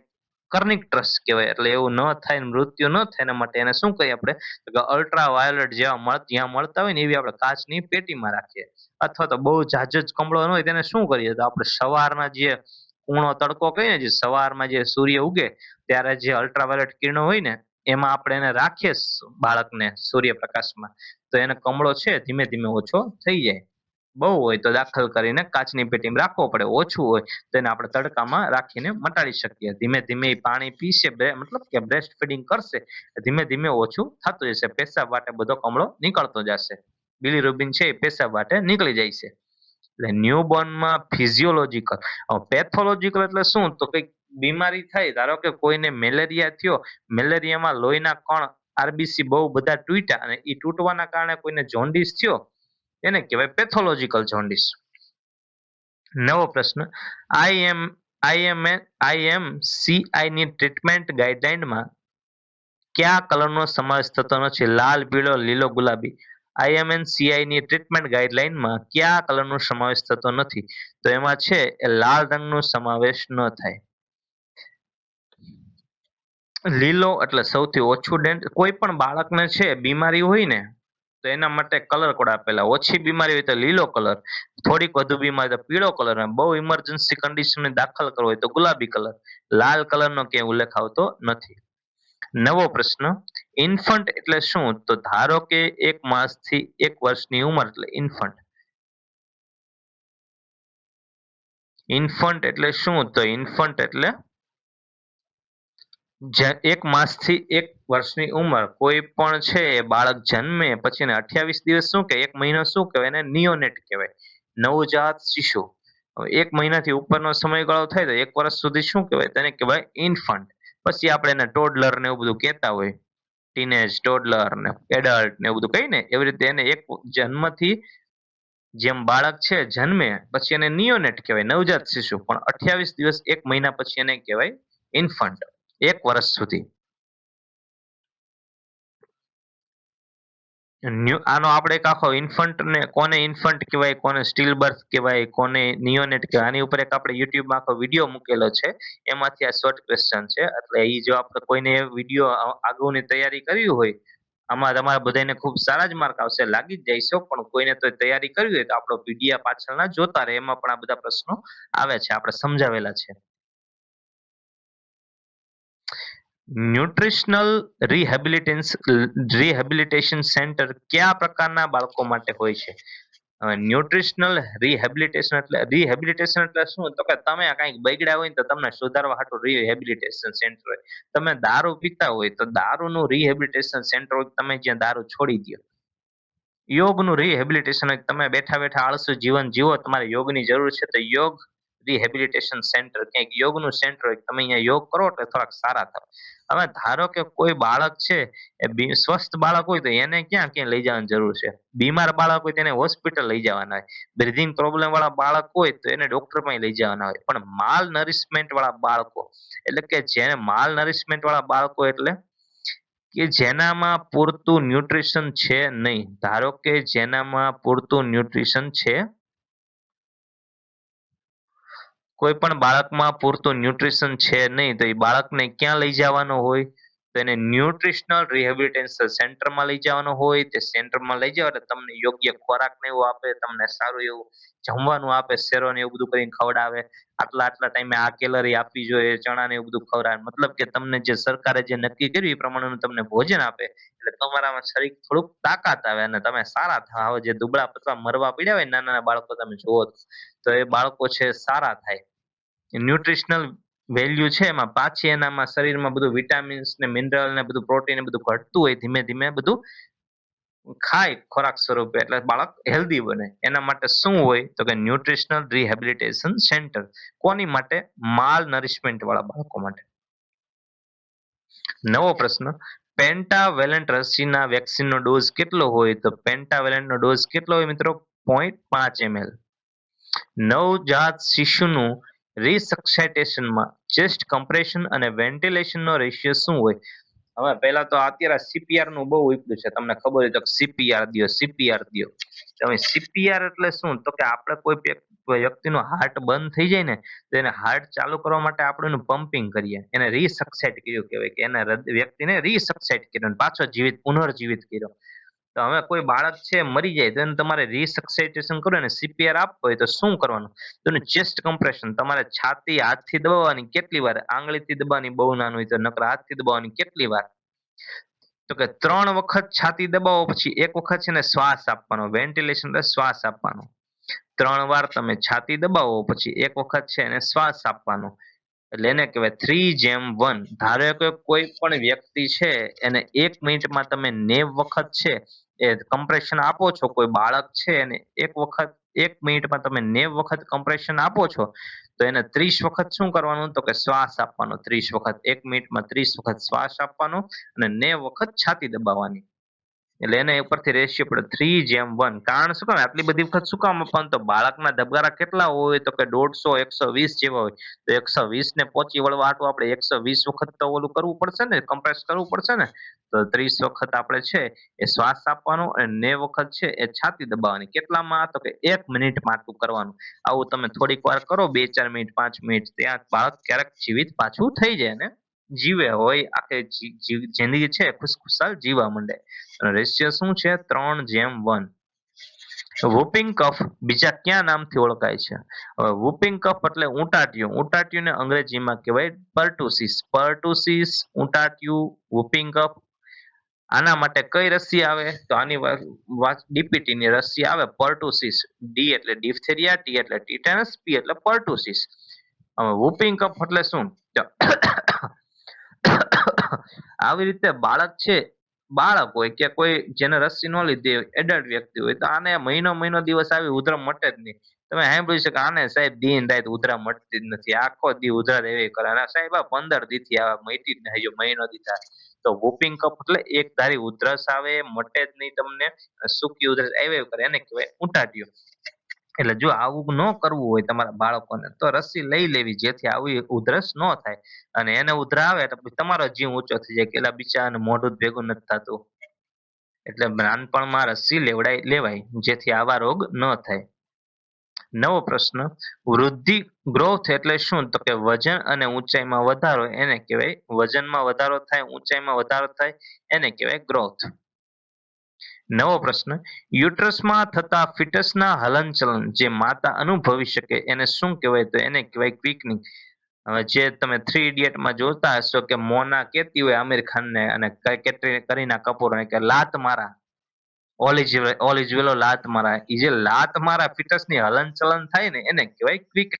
કર્નિક ટ્રસ્ટ કહેવાય. એટલે એવું ન થાય, મૃત્યુ ન થાય એના માટે એને શું કહીએ આપણે? તો કે અલ્ટ્રા વાયોલેટ જેવા જ્યાં મળતા હોય ને એવી આપણે કાચની પેટીમાં રાખીએ. અથવા તો બહુ ઝાઝો જ કમળો ન હોય તેને શું કરીએ? તો આપણે સવારના જે કૂણો તડકો કહીએ ને, જે સવારમાં જે સૂર્ય ઉગે ત્યારે જે અલ્ટ્રાવાયોલેટ કિરણો હોય ને એમાં આપણે એને રાખીએ બાળકને સૂર્યપ્રકાશમાં, તો એને કમળો છે ધીમે ધીમે ઓછો થઈ જાય. બહુ હોય તો દાખલ કરીને કાચની પેટીમાં રાખવો પડે, ઓછું હોય તો એને આપણે તડકામાં રાખીને મટાડી શકીએ. ધીમે ધીમે ઈ પાણી પીશે, મતલબ કે બ્રેસ્ટ ફીડિંગ કરશે, ધીમે ધીમે ઓછું થતું જશે. પેશાબ વાટે બધો કમળો નીકળતો જશે. બિલીરુબિન છે એ પેશાબ વાટે નીકળી જાય છે. એટલે ન્યૂબોર્નમાં ફિઝિયોલોજીકલ. પેથોલોજીકલ એટલે શું? તો કંઈક બીમારી થાય, ધારો કે કોઈને મેલેરિયા થયો, મેલેરિયામાં લોહીના કણ, આરબીસી બહુ બધા તૂટ્યા અને એ તૂટવાના કારણે કોઈને જોન્ડિસ થયો, એને કહેવાય પેથોલોજીકલ જોન્ડિસ. નવો પ્રશ્ન, આઈએમસીઆઈ ની ટ્રીટમેન્ટ ગાઈડલાઈનમાં કયા કલરનો સમાવેશ થતો નથી? લાલ, પીળો, લીલો, ગુલાબી. IMNCI ની ટ્રીટમેન્ટ ગાઈડલાઈનમાં કયા કલરનો સમાવેશ થતો નથી? તો એમાં છે એ લાલ રંગનો સમાવેશ ન થાય. લીલો એટલે સૌથી ઓછું ડેન્સ. કોઈ પણ બાળકને છે બીમારી હોય ને તો એના માટે કલર કોડ આપેલા. ઓછી બીમારી હોય તો લીલો કલર, થોડીક વધુ બીમારી તો પીળો કલર, અને બહુ ઇમરજન્સી કન્ડિશન દાખલ કરવો હોય તો ગુલાબી કલર. લાલ કલરનો ક્યાંય ઉલ્લેખ આવતો નથી. નવો પ્રશ્ન, ઇન્ફન્ટ એટલે શું? તો ધારો કે 1 માસથી 1 વર્ષની ઉંમર એટલે ઇન્ફન્ટ. ઇન્ફન્ટ એટલે શું? તો ઇન્ફન્ટ એટલે 1 માસથી 1 વર્ષની ઉંમર કોઈ પણ છે એ બાળક જન્મે પછી એને 28 દિવસ શું કે 1 મહિનો શું કહેવાય? એને નિયોનેટ કહેવાય, નવજાત શિશુ. હવે 1 મહિનાથી ઉપરનો સમયગાળો થાય તો 1 વર્ષ સુધી શું કહેવાય? તેને કહેવાય ઇન્ફન્ટ. પછી આપણે એને ટોડલર ને એવું બધું કહેતા હોય, ટીનેજ, ટોડલર ને એડલ્ટ ને એવું બધું કહીને, એવી રીતે એને એક જન્મથી જેમ બાળક છે જન્મે પછી એને નિયોનેટ કહેવાય, નવજાત શિશુ. પણ 28 દિવસ 1 મહિના પછી એને કહેવાય ઇન્ફન્ટ, 1 વર્ષ સુધી. આનો આપણે એક આખો ઇન્ફન્ટ ને કોને ઇન્ફન્ટ કહેવાય, કોને સ્ટીલ બર્થ કહેવાય, કોને નિયોનેટ કહેવાય, આની ઉપર એક આપણે યુટ્યુબમાં આખો વિડીયો મૂકેલો છે. એમાંથી આ શોર્ટ ક્વેશ્ચન છે. એટલે એ જો આપણે કોઈને વિડીયો આગળની તૈયારી કરવી હોય, આમાં તમારા બધાને ખૂબ સારા જ માર્ક આવશે, લાગી જ જાય છો. પણ કોઈને તો તૈયારી કરવી હોય તો આપણો વિડીયો પાછળના જોતા રહે, એમાં પણ આ બધા પ્રશ્નો આવે છે, આપણે સમજાવેલા છે. ન્યુટ્રિશનલ રિહેબિલિટેશન સેન્ટર કયા પ્રકારના બાળકો માટે હોય છે? ન્યુટ્રિશનલ રિહેબિલિટેશન એટલે શું? તો કે તમે કંઈક બગડ્યા હોય ને તો તમને સુધારવા હાટુ રિહેબિલિટેશન સેન્ટર હોય. તમે દારૂ પીતા હોય તો દારૂનું રિહેબિલિટેશન સેન્ટર હોય, તમે જ્યાં દારૂ છોડી દો. યોગનું રિહેબિલિટેશન હોય, તમે બેઠા બેઠા આળસુ જીવન જીવો, તમારે યોગની જરૂર છે તો યોગ રિહેબિલિટેશન સેન્ટર. ક્યાંક યોગનું સેન્ટર હોય, તમે અહીંયા યોગ કરો એટલે થોડાક સારા થાવ. હવે ધારો કે કોઈ બાળક છે એ સ્વસ્થ બાળક હોય તો એને ક્યાં લઈ જવાની જરૂર છે? બીમાર બાળક હોય તેને હોસ્પિટલ લઈ જવાના હોય. બ્રીધિંગ પ્રોબ્લેમ વાળા બાળક હોય તો એને ડોક્ટર પાસે લઈ જવાના હોય. પણ માલ નરિશમેન્ટ વાળા બાળકો એટલે કે જેને માલ નરિશમેન્ટ વાળા બાળકો એટલે કે જેનામાં પૂરતું ન્યુટ્રિશન છે નહીં. ધારો કે જેનામાં પૂરતું ન્યુટ્રિશન છે, કોઈ પણ બાળકમાં પૂરતું ન્યુટ્રિશન છે નહીં, તો એ બાળકને ક્યાં લઈ જવાનો હોય? તો એને ન્યુટ્રિશનલ રિહેબિલિટેશન સેન્ટરમાં લઈ જવાનો હોય. તે સેન્ટરમાં લઈ જાવ એટલે તમને યોગ્ય ખોરાક ને એવું આપે, તમને સારું એવું જમવાનું આપે, શેરો ને એવું બધું કરીને ખવડાવે. આટલા આટલા ટાઈમે આ કેલરી આપવી જોઈએ, ચણા ને એવું બધું ખવડાવે. મતલબ કે તમને જે સરકારે જે નક્કી કર્યું એ પ્રમાણેનું તમને ભોજન આપે, એટલે તમારામાં શરીર થોડુંક તાકાત આવે અને તમે સારા થાવ. જે દુબળા પતલા મરવા પડ્યા હોય નાના નાના બાળકો તમે જુઓ તો એ બાળકો છે સારા થાય. ન્યુટ્રિશનલ વેલ્યુ છે એમાં પાછી એનામાં શરીરમાં બધું વિટામિન્સ ને મિનરલ ને બધું પ્રોટીન ને બધું ઘટતું હોય, ધીમે ધીમે બધું ખાય ખોરાક સ્વરૂપે એટલે બાળક હેલ્ધી બને. એના માટે શું હોય? તો કે ન્યુટ્રિશનલ રિહેબિલિટેશન સેન્ટર. કોની માટે? માલ નરિશમેન્ટ વાળા બાળકો માટે. નવો પ્રશ્ન, પેન્ટાવેલેન્ટ રસીના વેક્સિનનો ડોઝ કેટલો હોય? તો પેન્ટાવેલેન્ટનો ડોઝ કેટલો હોય મિત્રો? 0.5 ml. નવજાત શિશુનું રિસક્સેટેશનમાં ચેસ્ટ કમ્પ્રેશન અને વેન્ટિલેશનનો રેશિયો શું હોય? હવે પહેલા તો અત્યારે CPR નું બહુ ઉપડ્યું છે, તમને ખબર હોય તો CPR દ્યો, CPR દ્યો. હવે CPR એટલે શું? તો કે આપણે કોઈ વ્યક્તિનું હાર્ટ બંધ થઈ જાય ને તો એને હાર્ટ ચાલુ કરવા માટે આપણે એનું પમ્પિંગ કરીએ, એને રીસક્સાઇટ કર્યું કહેવાય, કે એને વ્યક્તિને રીસક્સાઇટ કર્યો, પાછો જીવિત પુનર્જીવિત કર્યો. તો હવે કોઈ બાળક છે મરી જાય તો એને તમારે રીસક્સાઇટેશન કરો ને CPR આપવો હોય તો શું કરવાનું? તો ચેસ્ટ કમ્પ્રેશન, તમારે છાતી હાથથી દબાવવાની કેટલી વાર? આંગળીથી દબાવવાની બહુ નાનું હોય તો, નકર હાથથી દબાવવાની કેટલી વાર? તો કે 3 વખત છાતી દબાવો, પછી 1 વખત છે ને શ્વાસ આપવાનો. વેન્ટિલેશન એટલે શ્વાસ આપવાનો. 3 વાર તમે છાતી દબાવો પછી 1 વખત છે એને શ્વાસ આપવાનો, એટલે એને કહેવાય 3:1. ધારો કે કોઈ પણ વ્યક્તિ છે એને 1 મિનિટમાં તમે 90 વખત છે એ કમ્પ્રેશન આપો છો. કોઈ બાળક છે એને 1 વખત 1 મિનિટમાં તમે 90 વખત કમ્પ્રેશન આપો છો, તો એને 30 વખત શું કરવાનું? તો કે શ્વાસ આપવાનો. 30 વખત 1 મિનિટમાં 30 વખત શ્વાસ આપવાનો અને 90 વખત છાતી દબાવવાની. એટલે એને ઉપરથી રેશિયો પડે 3:1. કારણ શું કામ આટલી બધી વખત શું કામ આપવાનું? તો બાળકના ધબકારા કેટલા હોય? તો કે 150, 120 જેવા હોય. તો 120 ને પહોંચી વળવા હાટુ આપણે 120 વખત તો ઓલું કરવું પડશે ને, કમ્પ્રેસ કરવું પડશે ને. તો 30 વખત આપણે છે એ શ્વાસ આપવાનો અને 90 વખત છે એ છાતી દબાવવાની. કેટલામાં? તો કે 1 મિનિટમાં આટલું કરવાનું. આવું તમે થોડીક વાર કરો, 2-4 મિનિટ, 5 મિનિટ, ત્યાં બાળક ક્યારેક જીવિત પાછું થઈ જાય ને જીવે હોય, આખે જિંદગી છે ખુશખુશાલ જીવવા માંડે. રેશિયો શું છે? 3:1. વૂપિંગ કફ બીજા ક્યાં નામથી ઓળખાય છે? હવે વૂપિંગ કફ એટલે ઉટાટિયું. ઉટાટિયુંને અંગ્રેજીમાં કહેવાય પર્ટુસિસ. પર્ટુસિસ, ઉટાટિયું, વૂપિંગ કફ. આના માટે કઈ રસી આવે? તો આની ડીપીટી ની રસી આવે, પર્ટુસિસ. ડી એટલે ડિફથેરિયા, ટી એટલે ટીટેનસ, પી એટલે પર્ટુસિસ. હવે વૂપિંગ કફ એટલે શું? તો આવી રીતે બાળક છે, બાળક હોય કે કોઈ જેને રસી ન લીધી હોય, એડલ્ટ વ્યક્તિ હોય, તો આને મહિનો મહિનો દિવસ આવી ઉધરસ મટે જ નહીં. તમે સાંભળ્યું છે કે આને સાહેબ દિન રાત ઉધરા મટતી જ નથી, આખો દી ઉધરા એવી કરે. અને સાહેબ આ 15 દી થી આવે, મટી જ નહીં, હજુ મહિનો દી થાય. તો વૂપિંગ કફ એટલે એક ધારી ઉધરસ આવે, મટે જ નહીં તમને, સૂકી ઉધરસ આવે કરે, એને કહેવાય ઉટાટિયું. એટલે જો આવું ન કરવું હોય તમારા બાળકોને, તો રસી લઈ લેવી, જેથી આવી ઉધરસ ન થાય. અને એને ઉધરા આવે તો પછી તમારો જીવ ઊંચો થઈ જાય કે એલા બિચારાને મોઢું જ ભેગું નથી થતું. એટલે નાનપણમાં રસી લેવડાઈ લેવાય, જેથી આવા રોગ ન થાય. નવો પ્રશ્ન, વૃદ્ધિ ગ્રોથ એટલે શું? તો કે વજન અને ઊંચાઈમાં વધારો, એને કહેવાય વજનમાં વધારો થાય, ઊંચાઈમાં વધારો થાય, એને કહેવાય ગ્રોથ. નવો પ્રશ્ન, યુટ્રસમાં થતા ફિટસના હલનચલન જે માતા અનુભવી શકે એને શું કહેવાય? તો એને કહેવાય ક્વિકનિંગ. હવે જે તમે 3 ઇડિયટમાં જોતા હશો કે મોના કહેતી હોય આમિર ખાનને અને કરીના કપૂર કે લાત મારા, ઓલ ઇઝ વેલો લાત મારા, એ જે લાત મારા ફિટસની હલનચલન થાય ને એને કહેવાય ક્વિક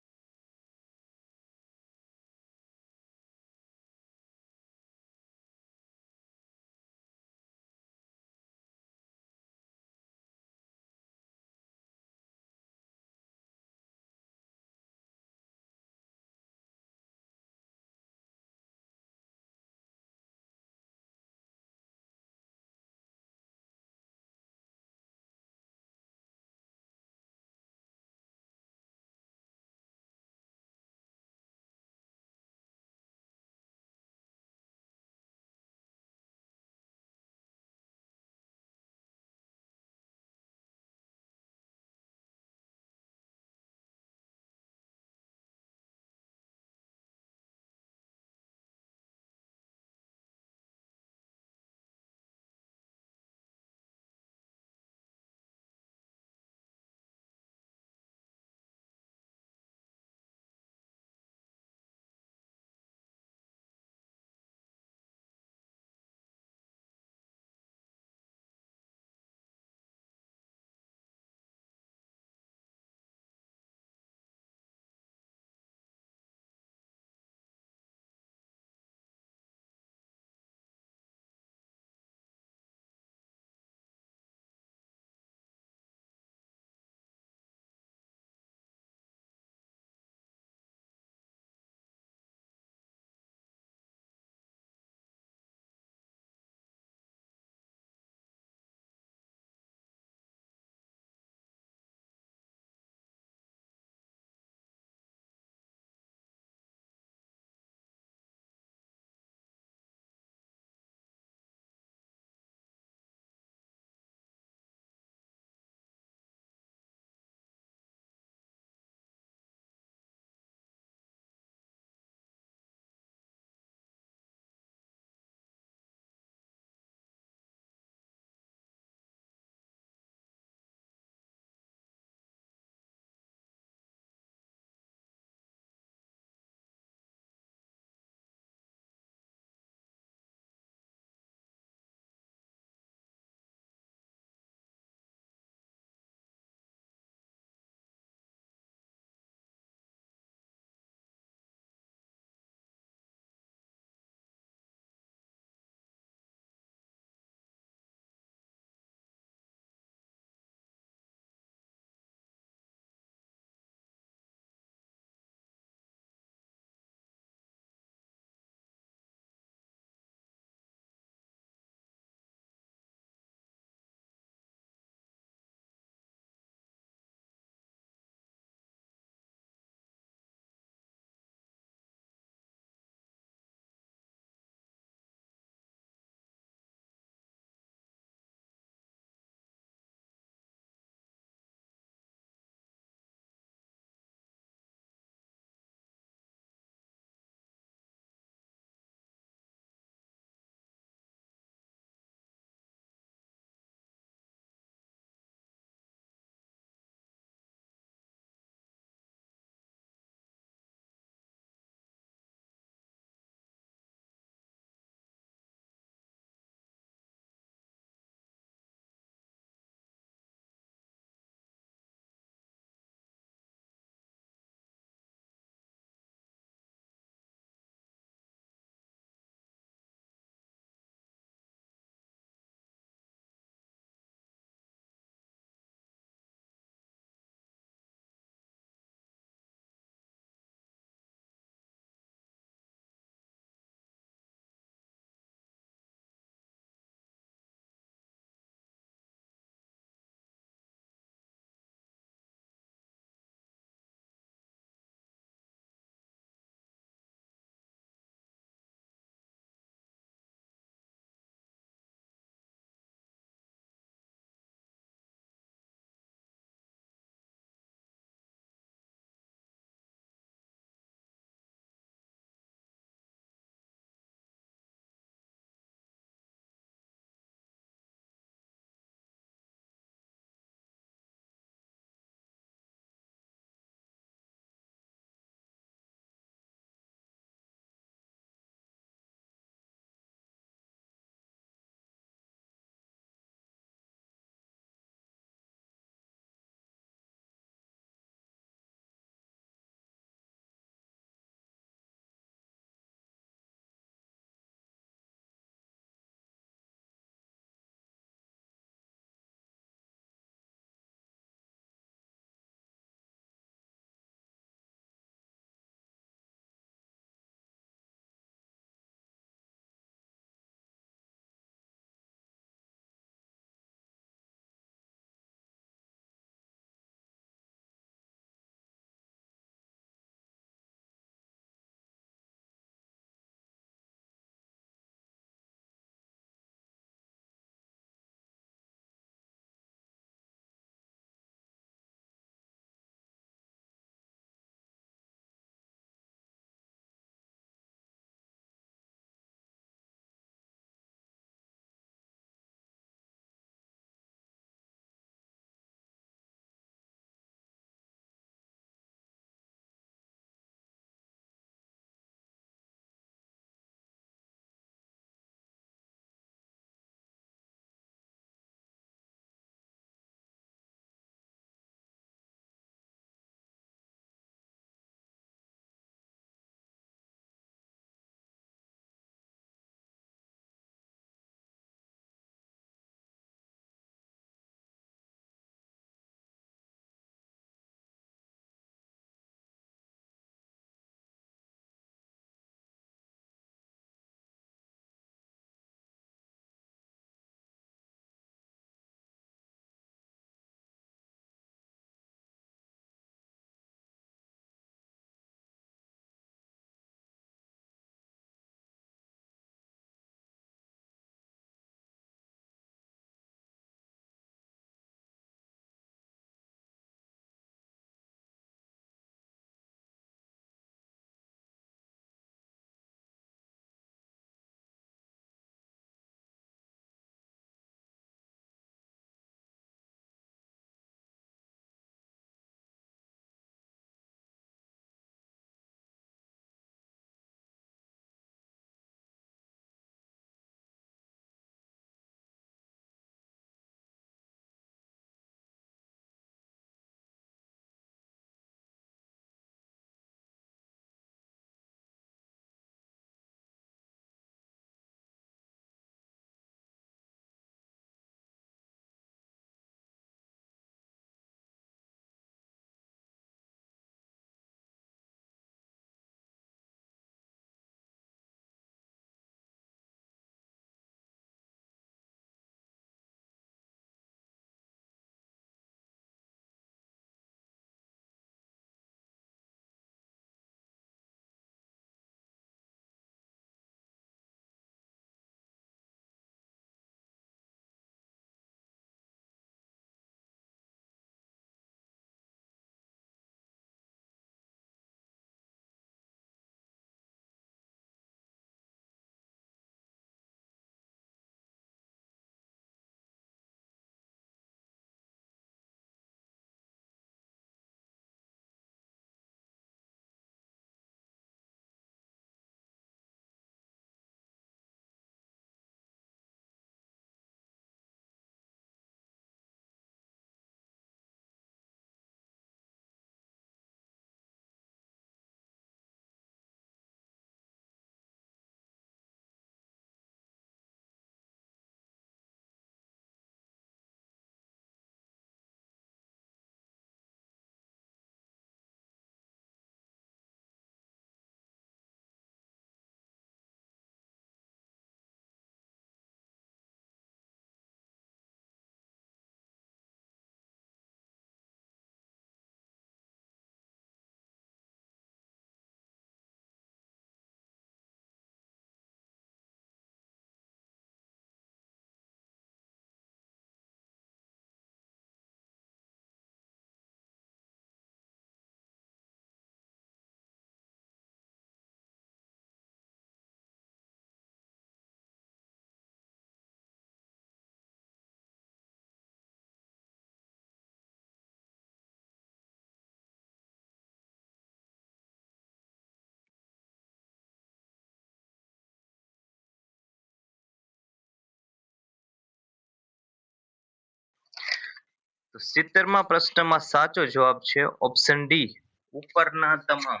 તો 70મા પ્રશ્નમાં સાચો જવાબ છે ઓપ્શન ડી, ઉપરના તમામ.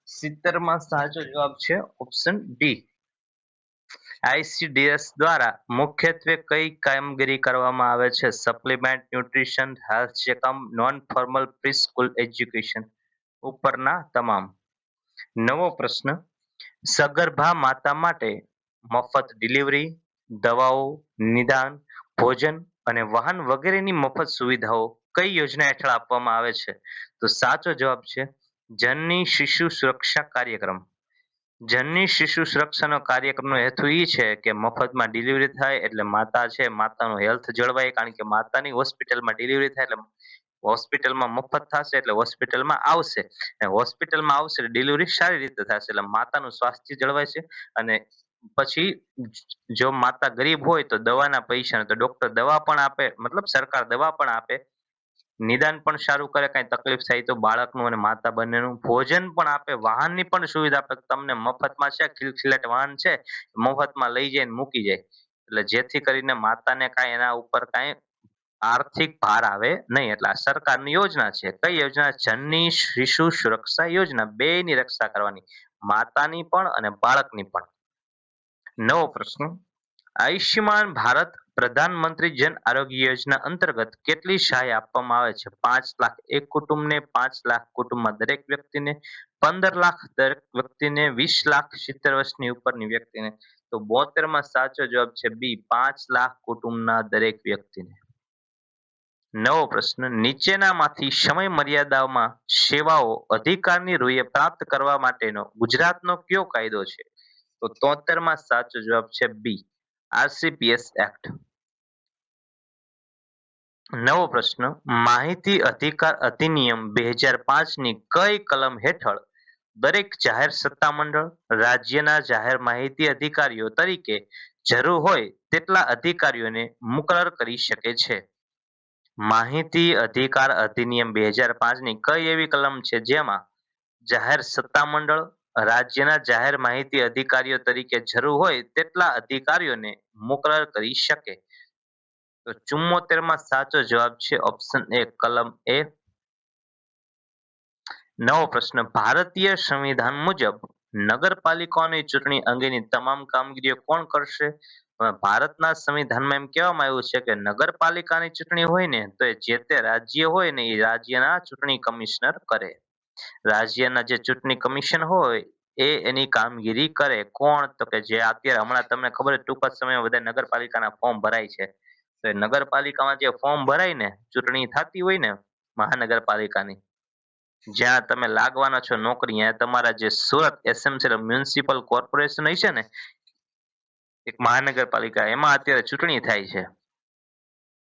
70માં સાચો જવાબ છે ઓપ્શન ડી. આઈસીડીએસ દ્વારા મુખ્યત્વે કઈ કામગીરી કરવામાં આવે છે? Supplement nutrition, health checkup, non formal pre school education. ઉપરના તમામ. નવો પ્રશ્ન, સગર્ભા માતા માટે મફત ડિલિવરી, દવાઓ, નિદાન, ભોજન અને વાહન વગેરેની મફત સુવિધાઓ કઈ યોજના હેઠળ આપવામાં આવે છે? તો સાચો જવાબ છે જનની શિશુ સુરક્ષા કાર્યક્રમ. જનની શિશુ સુરક્ષાનો કાર્યક્રમનો હેતુ એ છે કે મફતમાં ડિલિવરી થાય એટલે માતા છે, માતાનું હેલ્થ જળવાય, કારણ કે માતાની હોસ્પિટલમાં ડિલિવરી થાય એટલે હોસ્પિટલમાં મફત થશે એટલે હોસ્પિટલમાં આવશે, અને હોસ્પિટલમાં આવશે એટલે ડિલિવરી સારી રીતે થશે એટલે માતાનું સ્વાસ્થ્ય જળવાય છે. અને પછી જો માતા ગરીબ હોય તો દવાના પૈસા, તો ડોક્ટર દવા પણ આપે, મતલબ સરકાર દવા પણ આપે, નિદાન પણ સારું કરે, કઈ તકલીફ થાય તો બાળકનું અને માતા બંનેનું, ભોજન પણ આપે, વાહનની પણ સુવિધા આપે, તમને મફતમાં છે ખિલખિલાટ વાહન છે, મફતમાં લઈ જાય ને મૂકી જાય, એટલે જેથી કરીને માતાને કાંઈ એના ઉપર કાંઈ આર્થિક ભાર આવે નહીં. એટલે આ સરકારની યોજના છે. કઈ યોજના? જનની શિશુ સુરક્ષા યોજના. બેયની રક્ષા કરવાની, માતાની પણ અને બાળકની પણ. નવો પ્રશ્ન, આયુષ્યમાન ભારત પ્રધાનમંત્રી જન આરોગ્ય યોજના અંતર્ગત કેટલી સહાય આપવામાં આવે છે? 5 લાખ એક કુટુંબને, 5 લાખ કુટુંબમાં દરેક વ્યક્તિને, 15 લાખ દરેક વ્યક્તિને, 20 લાખ 70 વર્ષની ઉપરની વ્યક્તિને. તો 72માં સાચો જવાબ છે બી, 5 લાખ કુટુંબના દરેક વ્યક્તિને. નવો પ્રશ્ન, નીચેનામાંથી સમય મર્યાદામાં સેવાઓ અધિકારની રૂએ પ્રાપ્ત કરવા માટેનો ગુજરાતનો કયો કાયદો છે? તો 73માં સાચો જવાબ છે બી, આરસીપીએસ એક્ટ. નવો પ્રશ્ન, માહિતી અધિકાર અધિનિયમ 2005ની કઈ કલમ હેઠળ દરેક જાહેર સત્તામંડળ રાજ્યના જાહેર માહિતી અધિકારીઓ તરીકે જરૂર હોય તેટલા અધિકારીઓને મુકરર કરી શકે છે? માહિતી અધિકાર અધિનિયમ 2005ની કઈ એવી કલમ છે જેમાં જાહેર સત્તામંડળ રાજ્યના જાહેર માહિતી અધિકારીઓ તરીકે જરૂર હોય તેટલા અધિકારીઓને મુકરર કરી શકે? તો 74માં સાચો જવાબ છે ઓપ્શન એ, કલમ એ. નવો પ્રશ્ન, ભારતીય સંવિધાન મુજબ નગરપાલિકાઓની ચૂંટણી અંગેની તમામ કામગીરીઓ કોણ કરશે? ભારતના સંવિધાનમાં એમ કહેવામાં આવ્યું છે કે નગરપાલિકાની ચૂંટણી હોય ને તો એ જે તે રાજ્ય હોય ને એ રાજ્યના ચૂંટણી કમિશનર કરે. રાજ્યના જે ચૂંટણી કમિશન હોય એ એની કામગીરી કરે. કોણ? તો કે જે અત્યારે હમણાં તમને ખબર છે ટૂંક જ સમયમાં બધા નગરપાલિકાના ફોર્મ ભરાય છે, તો એ નગરપાલિકામાં જે ફોર્મ ભરાય ને, ચૂંટણી થતી હોય ને મહાનગરપાલિકાની, જ્યાં તમે લાગવાના છો નોકરી, ત્યાં તમારા જે સુરત એસએમસી મ્યુનિસિપલ કોર્પોરેશન હશે ને, એક મહાનગરપાલિકા, એમાં અત્યારે ચૂંટણી થાય છે.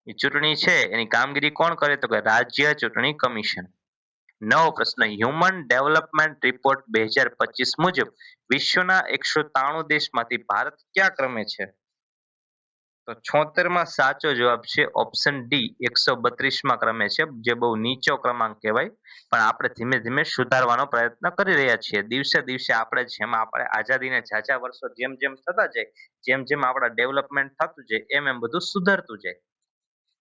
એ ચૂંટણી છે એની કામગીરી કોણ કરે? તો કે રાજ્ય ચૂંટણી કમિશન. નવો પ્રશ્ન, હ્યુમન ડેવલપમેન્ટ રિપોર્ટ 2025 મુજબ વિશ્વના 193 દેશમાંથી ભારત કયા ક્રમે છે? તો 76માં સાચો જવાબ છે ઓપ્શન ડી, 132માં ક્રમે છે, જે બહુ નીચો ક્રમાંક કહેવાય, પણ આપણે ધીમે ધીમે સુધારવાનો પ્રયત્ન કરી રહ્યા છીએ. દિવસે દિવસે આપણે આઝાદીને ઝાઝા વર્ષો જેમ જેમ થતા જાય, જેમ જેમ આપણા ડેવલપમેન્ટ થતું જાય, એમ એમ બધું સુધરતું જાય.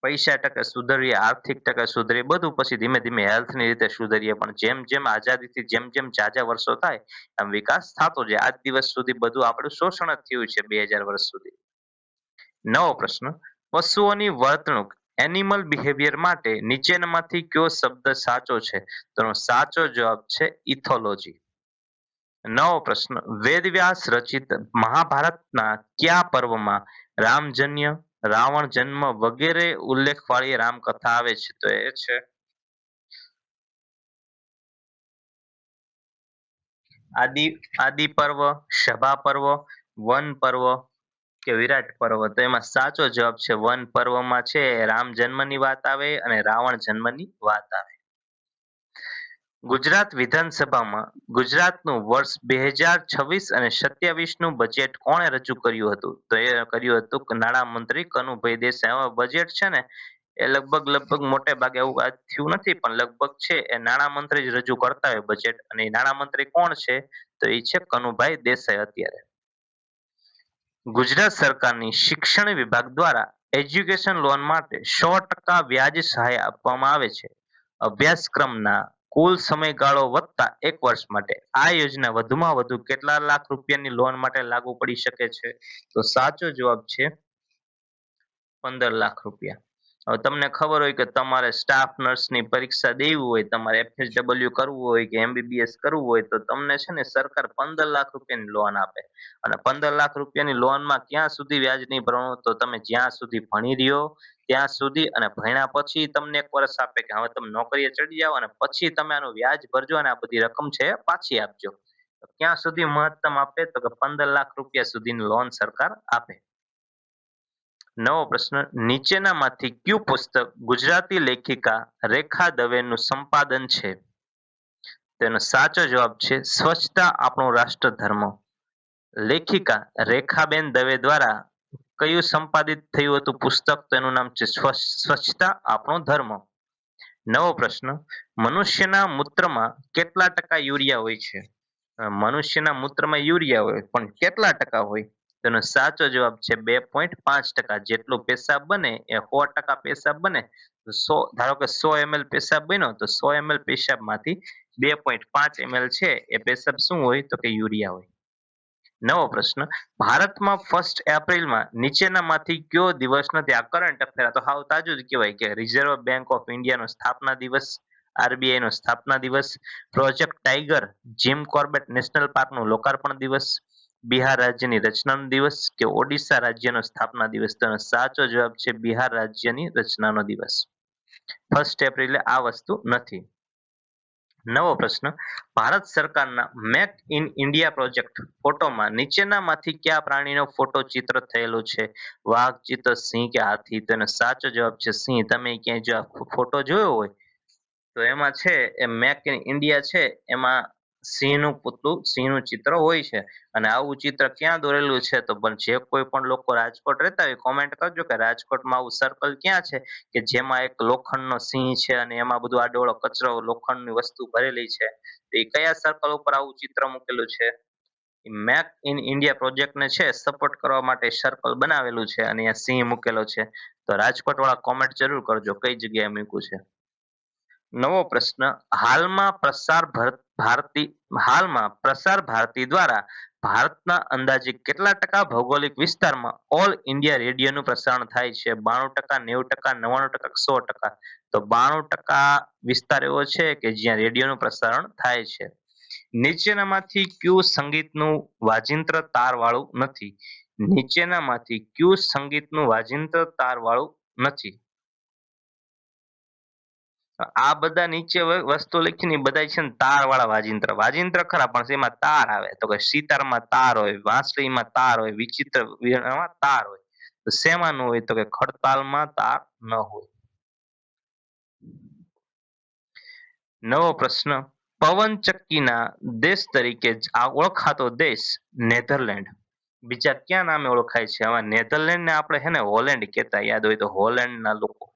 પૈસા ટકે સુધરીએ, આર્થિક ટકે સુધરીએ, બધું પછી ધીમે ધીમે હેલ્થની રીતે સુધરીએ, પણ જેમ જેમ આઝાદીથી જેમ જેમ ઝાઝા વર્ષો થાય આમ વિકાસ થતો જાય. આજ દિવસ સુધી બધું આપણું શોષણ જ થયું છે 2000 વર્ષ સુધી. નવો પ્રશ્ન, પશુઓની વર્તણૂક એનિમલ બિહેવિયર માટે નીચેનામાંથી કયો શબ્દ સાચો છે? તો સાચો જવાબ છે ઇથોલોજી. નવો પ્રશ્ન, વેદવ્યાસ રચિત મહાભારતના કયા પર્વમાં રામજન્ય, રાવણ જન્મ વગેરે ઉલ્લેખવાળી રામકથા આવે છે? તો એ છે આદિ આદિ પર્વ, સભા પર્વ, વન પર્વ કે વિરાટ પર્વ. તો એમાં સાચો જવાબ છે વન પર્વમાં છે રામ જન્મની વાત આવે અને રાવણ જન્મની વાત આવે. ગુજરાત વિધાનસભામાં ગુજરાતનું વર્ષ 2026 અને 27નું બજેટ કોણે રજૂ કર્યું હતું? તો એ કર્યું હતું નાણામંત્રી કનુભાઈ દેસાઈ. હવે બજેટ છે ને એ લગભગ મોટે ભાગે એવું આ થયું નથી, પણ લગભગ છે એ નાણામંત્રી જ રજૂ કરતા હોય બજેટ, અને એ નાણામંત્રી કોણ છે? તો એ છે કનુભાઈ દેસાઈ અત્યારે. ગુજરાત સરકારની શિક્ષણ વિભાગ દ્વારા એજ્યુકેશન લોન માટે 100% વ્યાજ સહાય આપવામાં આવે છે. અભ્યાસક્રમના કુલ સમયગાળો વત્તા 1 વર્ષ માટે. આ યોજના વધુમાં વધુ કેટલા લાખ રૂપિયાની લોન માટે લાગુ પડી શકે છે? તો સાચો જવાબ છે 15 લાખ રૂપિયા. હવે તમને ખબર હોય કે તમારે સ્ટાફ નર્સની પરીક્ષા દેવી હોય, તમારે FHW કરવું હોય કે MBBS કરવું હોય, તો તમને છે ને સરકાર 15 લાખ રૂપિયાની લોન આપે. અને 15 લાખ રૂપિયાની લોનમાં ક્યાં સુધી વ્યાજ નહીં ભરવાનું? તો તમે જ્યાં સુધી ભણી રહ્યો ત્યાં સુધી, અને ભણ્યા પછી તમને 1 વર્ષ આપે કે હવે તમે નોકરીએ ચડી જાઓ અને પછી તમે આનું વ્યાજ ભરજો અને આ બધી રકમ છે પાછી આપજો. તો ક્યાં સુધી મહત્તમ આપે? તો કે 15 લાખ રૂપિયા સુધીની લોન સરકાર આપે. નવો પ્રશ્ન, નીચેનામાંથી કયું પુસ્તક ગુજરાતી લેખિકા રેખા દવેનું સંપાદન છે? તેનો સાચો જવાબ છે સ્વચ્છતા આપણો રાષ્ટ્ર ધર્મ. લેખિકા રેખાબેન દવે દ્વારા કયું સંપાદિત થયું હતું પુસ્તક? તેનું નામ છે સ્વચ્છતા આપણો ધર્મ. નવો પ્રશ્ન, મનુષ્યના મૂત્રમાં કેટલા ટકા યુરિયા હોય છે? મનુષ્યના મૂત્રમાં યુરિયા હોય, પણ કેટલા ટકા હોય? તેનો સાચો જવાબ છે 2.5%. જેટલું પેશાબ બને એ 100% પેશાબ બને. તો ધારો કે 100 ml પેશાબ બન્યો તો 100 ml પેશાબમાંથી 2.5 ml છે એ પેશાબ શું હોય? તો કે યુરિયા હોય. નવો પ્રશ્ન, ભારતમાં 1 એપ્રિલમાં નીચેનામાંથી કયો દિવસ નથી? આ કરંટ અફેર, તો હાવ તાજું જ કહેવાય કે રિઝર્વ બેંક ઓફ ઇન્ડિયાનો સ્થાપના દિવસ, RBI નો સ્થાપના દિવસ, project tiger, Jim Corbett national પાર્કનું લોકાર્પણ દિવસ, બિહાર રાજ્યની રચનાનો દિવસ કે ઓડિશા રાજ્યનો સ્થાપના દિવસ? તેનો સાચો જવાબ છે બિહાર રાજ્યની રચનાનો દિવસ. 1 એપ્રિલે આ વસ્તુ નથી. નવો પ્રશ્ન, ભારત સરકારના મેક ઇન ઇન્ડિયા પ્રોજેક્ટ ફોટોમાં નીચેનામાંથી કયા પ્રાણીનો ફોટો ચિત્ર થયેલું છે? વાઘ, ચિત્તો, સિંહ કે હાથી? તેનો સાચો જવાબ છે સિંહ. તમે ક્યાંય જો આ ફોટો જોયો હોય તો એમાં છે એ મેક ઇન ઇન્ડિયા છે, એમાં સિંહનું પુતળું, સિંહનું ચિત્ર હોય છે. અને આવું ચિત્ર ક્યાં દોરેલું છે? તો પણ જે કોઈ પણ લોકો રાજકોટ રહેતા હોય કોમેન્ટ કરજો કે રાજકોટમાં આવું સર્કલ ક્યાં છે કે જેમાં એક લોખંડનો સિંહ છે અને એમાં બધું આડોળો કચરો લોખંડની વસ્તુ ભરેલી છે. તો એ કયા સર્કલ ઉપર આવું ચિત્ર મૂકેલું છે? મેક ઇન ઇન્ડિયા પ્રોજેક્ટને છે સપોર્ટ કરવા માટે સર્કલ બનાવેલું છે અને અહીંયા સિંહ મૂકેલો છે. તો રાજકોટ વાળા કોમેન્ટ જરૂર કરજો કઈ જગ્યાએ મૂક્યું છે. નવો પ્રશ્ન, હાલમાં પ્રસાર ભારતી દ્વારા ભારતના અંદાજે કેટલા ટકા ભૌગોલિક વિસ્તારમાં ઓલ ઇન્ડિયા રેડિયોનું પ્રસારણ થાય છે? 92%, 90%, 90%, 100%? તો 92% વિસ્તાર એવો છે કે જ્યાં રેડિયોનું પ્રસારણ થાય છે. નીચેનામાંથી કયું સંગીતનું વાજિંત્ર તારવાળું નથી? નીચેનામાંથી કયું સંગીતનું વાજિંત્ર તારવાળું નથી? આ બધા નીચે વસ્તુ લખી ને બધા છે ને તાર વાળા વાજિંત્ર, વાજિંત્ર ખરા પણ એમાં તાર આવે. તો કે સિતારમાં તાર હોય, વાંસળીમાં તાર હોય, વિચિત્ર વીણામાં તાર હોય. તો શેમાં ન હોય? તો કે ખડતાલમાં તાર ન હોય. નવો પ્રશ્ન, પવનચક્કીના દેશ તરીકે ઓળખાતો દેશ નેધરલેન્ડ બીજા ક્યાં નામે ઓળખાય છે? આમાં નેધરલેન્ડ ને આપણે હે ને હોલેન્ડ કહેતા, યાદ હોય તો, હોલેન્ડના લોકો.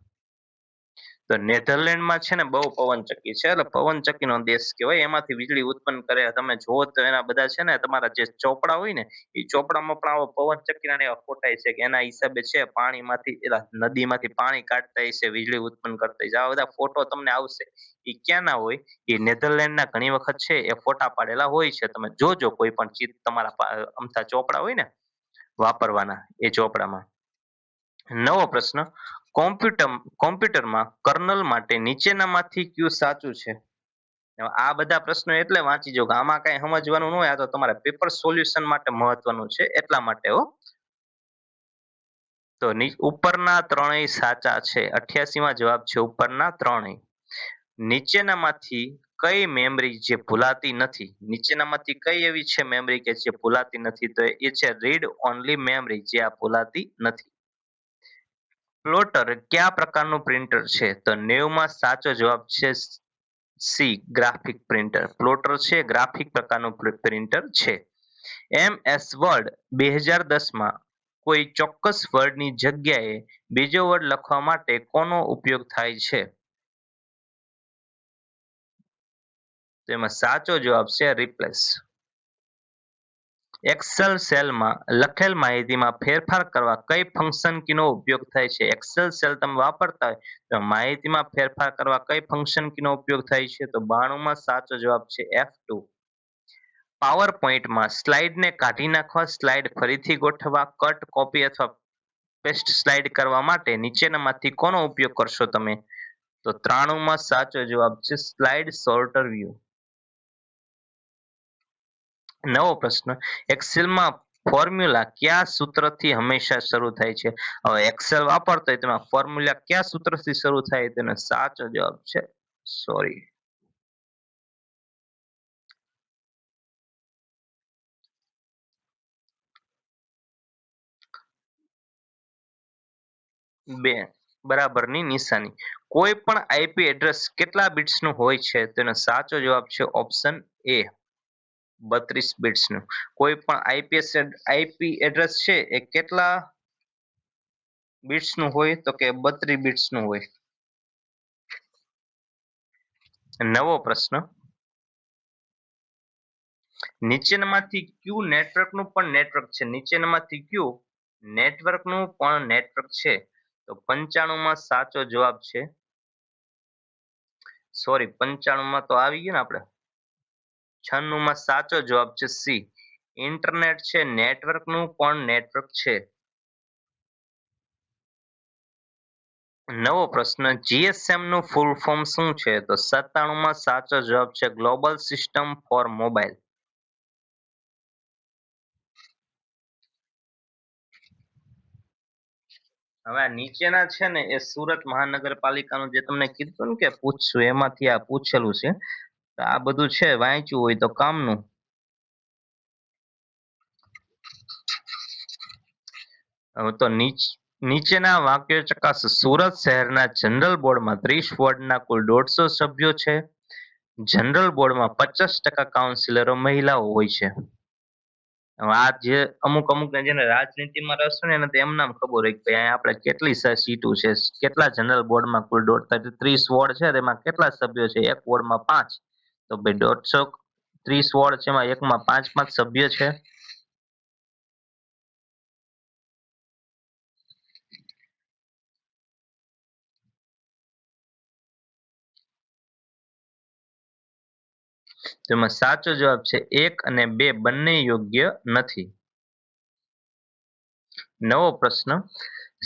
તો નેધરલેન્ડમાં છે ને બહુ પવનચક્કી છે, એટલે પવનચક્કીનો દેશ કહેવાય. એમાંથી વીજળી ઉત્પન્ન કરે. તમે જુઓ તો એના બધા છે ને તમારા જે ચોપડા હોય ને એ ચોપડામાં પણ આવો પવનચક્કીના એવા ફોટાય છે કે એના હિસાબે છે પાણીમાંથી, એલા નદીમાંથી પાણી કાઢતા હશે, વીજળી ઉત્પન્ન કરતા હશે. આ બધા ફોટો તમને આવશે. એ ક્યાંના હોય? એ નેધરલેન્ડના ઘણી વખત છે એ ફોટા પાડેલા હોય છે. તમે જોજો કોઈ પણ ચીજ તમારા અમથા ચોપડા હોય ને વાપરવાના એ ચોપડામાં. નવો પ્રશ્ન, કોમ્પ્યુટરમાં કર્નલ માટે નીચેનામાંથી કયું સાચું છે? હવે આ બધા પ્રશ્નો એટલે વાંચી જો કે આમાં કઈ સમજવાનું ન હોય, આ તો તમારે પેપર સોલ્યુશન માટે મહત્વનું છે એટલા માટે હો. તો ઉપરના ત્રણેય સાચા છે. 88માં જવાબ છે ઉપરના ત્રણેય. નીચેનામાંથી કઈ મેમરી જે ભૂલાતી નથી? નીચેનામાંથી કઈ એવી છે મેમરી કે જે ભૂલાતી નથી? તો એ છે રીડ ઓનલી મેમરી, જે આ ભૂલાતી નથી. પ્લોટર કયા પ્રકારનું પ્રિન્ટર છે? તો 90માં સાચો જવાબ છે સી, ગ્રાફિક પ્રિન્ટર. પ્લોટર છે ગ્રાફિક પ્રકારનું પ્રિન્ટર છે. MS વર્ડ 2010માં કોઈ ચોક્કસ વર્ડની જગ્યાએ બીજો વર્ડ લખવા માટે કોનો ઉપયોગ થાય છે? તો એમાં સાચો જવાબ છે રિપ્લેસ. એક્સેલ સેલમાં લખેલ માહિતીમાં ફેરફાર કરવા કઈ ફંક્શન કીનો ઉપયોગ થાય છે? એક્સેલ સેલ તમે વાપરતા હોય તો માહિતીમાં ફેરફાર કરવા કઈ ફંક્શન કીનો ઉપયોગ થાય છે? તો 92 માં સાચો જવાબ છે F2. પાવર પોઈન્ટમાં સ્લાઇડને કાઢી નાખવા, સ્લાઇડ ફરીથી ગોઠવવા, કટ, કોપી અથવા પેસ્ટ સ્લાઇડ કરવા માટે નીચેનામાંથી કોનો ઉપયોગ કરશો તમે? તો 93 માં સાચો જવાબ છે સ્લાઇડ સોર્ટર વ્યૂ. નવો પ્રશ્ન, એક્સેલમાં ફોર્મ્યુલા કયા સૂત્રથી હંમેશા શરૂ થાય છે? હવે એક્સેલ વાપરતો હોય તેમાં ફોર્મ્યુલા કયા સૂત્રથી શરૂ થાય? તેનો સાચો જવાબ છે સોરી બે બરાબરની નિશાની. કોઈ પણ આઈપી એડ્રેસ કેટલા બિટ્સનું હોય છે? તેનો સાચો જવાબ છે ઓપ્શન એ 32 બિટ્સનું. કોઈ પણ આઈપી એડ્રેસ છે એ કેટલા બિટ્સનું હોય? તો કે 32 બિટ્સનું હોય. નવો પ્રશ્ન, નીચેનામાંથી કયું નેટવર્કનું પણ નેટવર્ક છે? નીચેનામાંથી કયું નેટવર્કનું પણ નેટવર્ક છે? તો 95 માં સાચો જવાબ છે સોરી 95 માં તો આવી ગયું ને આપણે. 96 માં સાચો જવાબ છે સી. ઇન્ટરનેટ છે નેટવર્કનું પણ નેટવર્ક છે. નવો પ્રશ્ન, જીએસએમ નું ફૂલ ફોર્મ શું છે? તો 97 માં સાચો જવાબ છે ગ્લોબલ સિસ્ટમ ફોર મોબાઈલ. હવે આ નીચેના છે ને એ સુરત મહાનગરપાલિકાનું જે તમને કીધું ને કે પૂછશું એમાંથી આ પૂછેલું છે. તો આ બધું છે વાંચ્યું હોય તો કામનું. હવે તો નીચેના વાક્યો ચકાસો. સુરત શહેરના જનરલ બોર્ડમાં 30 વોર્ડના કુલ 150 સભ્યો છે. જનરલ બોર્ડમાં 50% કાઉન્સિલરો મહિલાઓ હોય છે. હવે આ જે અમુક અમુક ને જેને રાજનીતિમાં રસ હોય ને એમ નામ ખબર હોય કે અહીંયા આપણે કેટલી સીટો છે, કેટલા જનરલ બોર્ડમાં કુલ 30 વોર્ડ છે તેમાં કેટલા સભ્યો છે? એક વોર્ડમાં 5. તો ભાઈ 130 વોર્ડ છે એમાં એકમાં 5 સભ્ય છે. તેમાં સાચો જવાબ છે 1 અને 2 બંને યોગ્ય નથી. નવો પ્રશ્ન,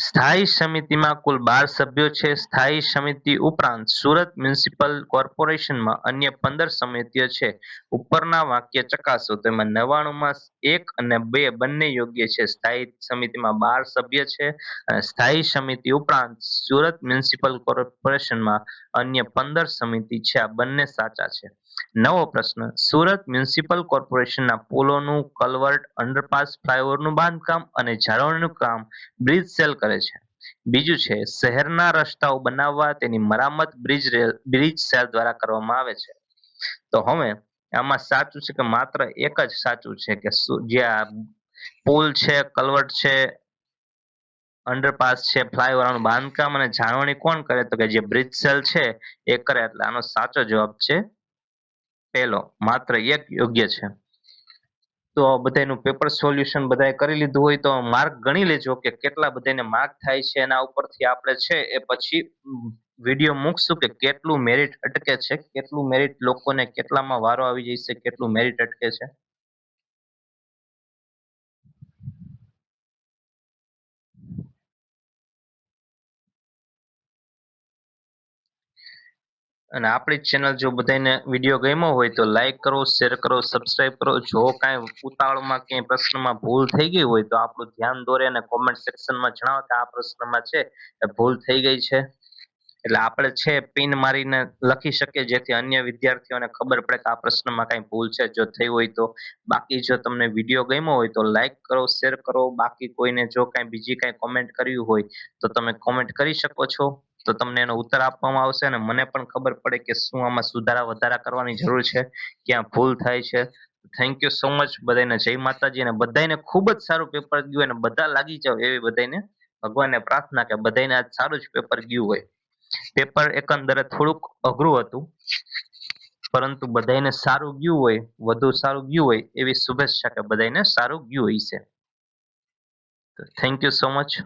સ્થાયી સમિતિમાં કુલ 12 સભ્યો છે. સ્થાયી સમિતિ ઉપરાંત સુરત મ્યુનિસિપલ કોર્પોરેશનમાં અન્ય 15 સમિતિઓ છે. ઉપરના વાક્ય ચકાસો. તેમાં 99 માં 1 અને 2 બંને યોગ્ય છે. સ્થાયી સમિતિમાં 12 સભ્ય છે અને સ્થાયી સમિતિ ઉપરાંત સુરત મ્યુનિસિપલ કોર્પોરેશનમાં અન્ય 15 સમિતિ છે. આ બંને સાચા છે. નવો પ્રશ્ન, સુરત મ્યુનિસિપલ કોર્પોરેશનના પુલોનું કલવર્ટ, અંડરપાસ, ફ્લાયઓવરનું બાંધકામ અને જાળવણીનું કામ બ્રિજ સેલ કરે છે. બીજું છે શહેરના રસ્તાઓ બનાવવા તેની મરામત બ્રિજ સેલ દ્વારા કરવામાં આવે છે. તો હવે આમાં સાચું છે કે માત્ર એક જ સાચું છે કે જે આ પુલ છે, કલવર્ટ છે, અંડરપાસ છે, ફ્લાયઓવરનું બાંધકામ અને જાળવણી કોણ કરે? તો કે જે બ્રિજ સેલ છે એ કરે. એટલે આનો સાચો જવાબ છે પહેલો, માત્ર એક યોગ્ય છે. તો બધાનું પેપર સોલ્યુશન બધાએ કરી લીધું હોય તો માર્ક ગણી લેજો કે કેટલા બધાને માર્ક થાય છે. એના ઉપરથી આપણે છે એ પછી વિડીયો મૂકશું કે કેટલું મેરિટ અટકે છે, કેટલું મેરિટ લોકોને કેટલામાં વારો આવી જશે, કેટલું મેરિટ અટકે છે. અને આપણી ચેનલ જો બધાને વિડીયો ગમ્યો હોય તો લાઈક કરો, શેર કરો, સબસ્ક્રાઇબ કરો. જો કાંઈ ઉતાવળમાં ક્યાંય પ્રશ્નમાં ભૂલ થઈ ગઈ હોય તો આપણું ધ્યાન દોરે અને કોમેન્ટ સેક્શનમાં જણાવો કે આ પ્રશ્નમાં છે એ ભૂલ થઈ ગઈ છે. એટલે આપણે છે પિન મારીને લખી શકીએ જેથી અન્ય વિદ્યાર્થીઓને ખબર પડે કે આ પ્રશ્નમાં કઈ ભૂલ છે જો થઈ હોય તો. બાકી જો તમને વિડીયો ગમ્યો હોય તો લાઈક કરો, શેર કરો. બાકી કોઈને જો કાંઈ બીજી કાંઈ કોમેન્ટ કરવી હોય તો તમે કોમેન્ટ કરી શકો છો. તો તમને એનો ઉત્તર આપવામાં આવશે અને મને પણ ખબર પડે કે શું આમાં સુધારા વધારા કરવાની જરૂર છે, ક્યાં ભૂલ થાય છે. થેન્ક યુ સો મચ બધાને. જય માતાજી. અને બધાને ખૂબ જ સારું પેપર ગયું અને બધા લાગી જાવ એવી બધાને ભગવાનને પ્રાર્થના કે બધાને આજ સારું જ પેપર ગયું હોય. પેપર એકંદરે થોડુંક અઘરું હતું. પરંતુ બધાયને સારું ગયું હોય, વધુ સારું ગયું હોય એવી શુભેચ્છા કે બધાયને સારું ગયું હશે. Thank you so much.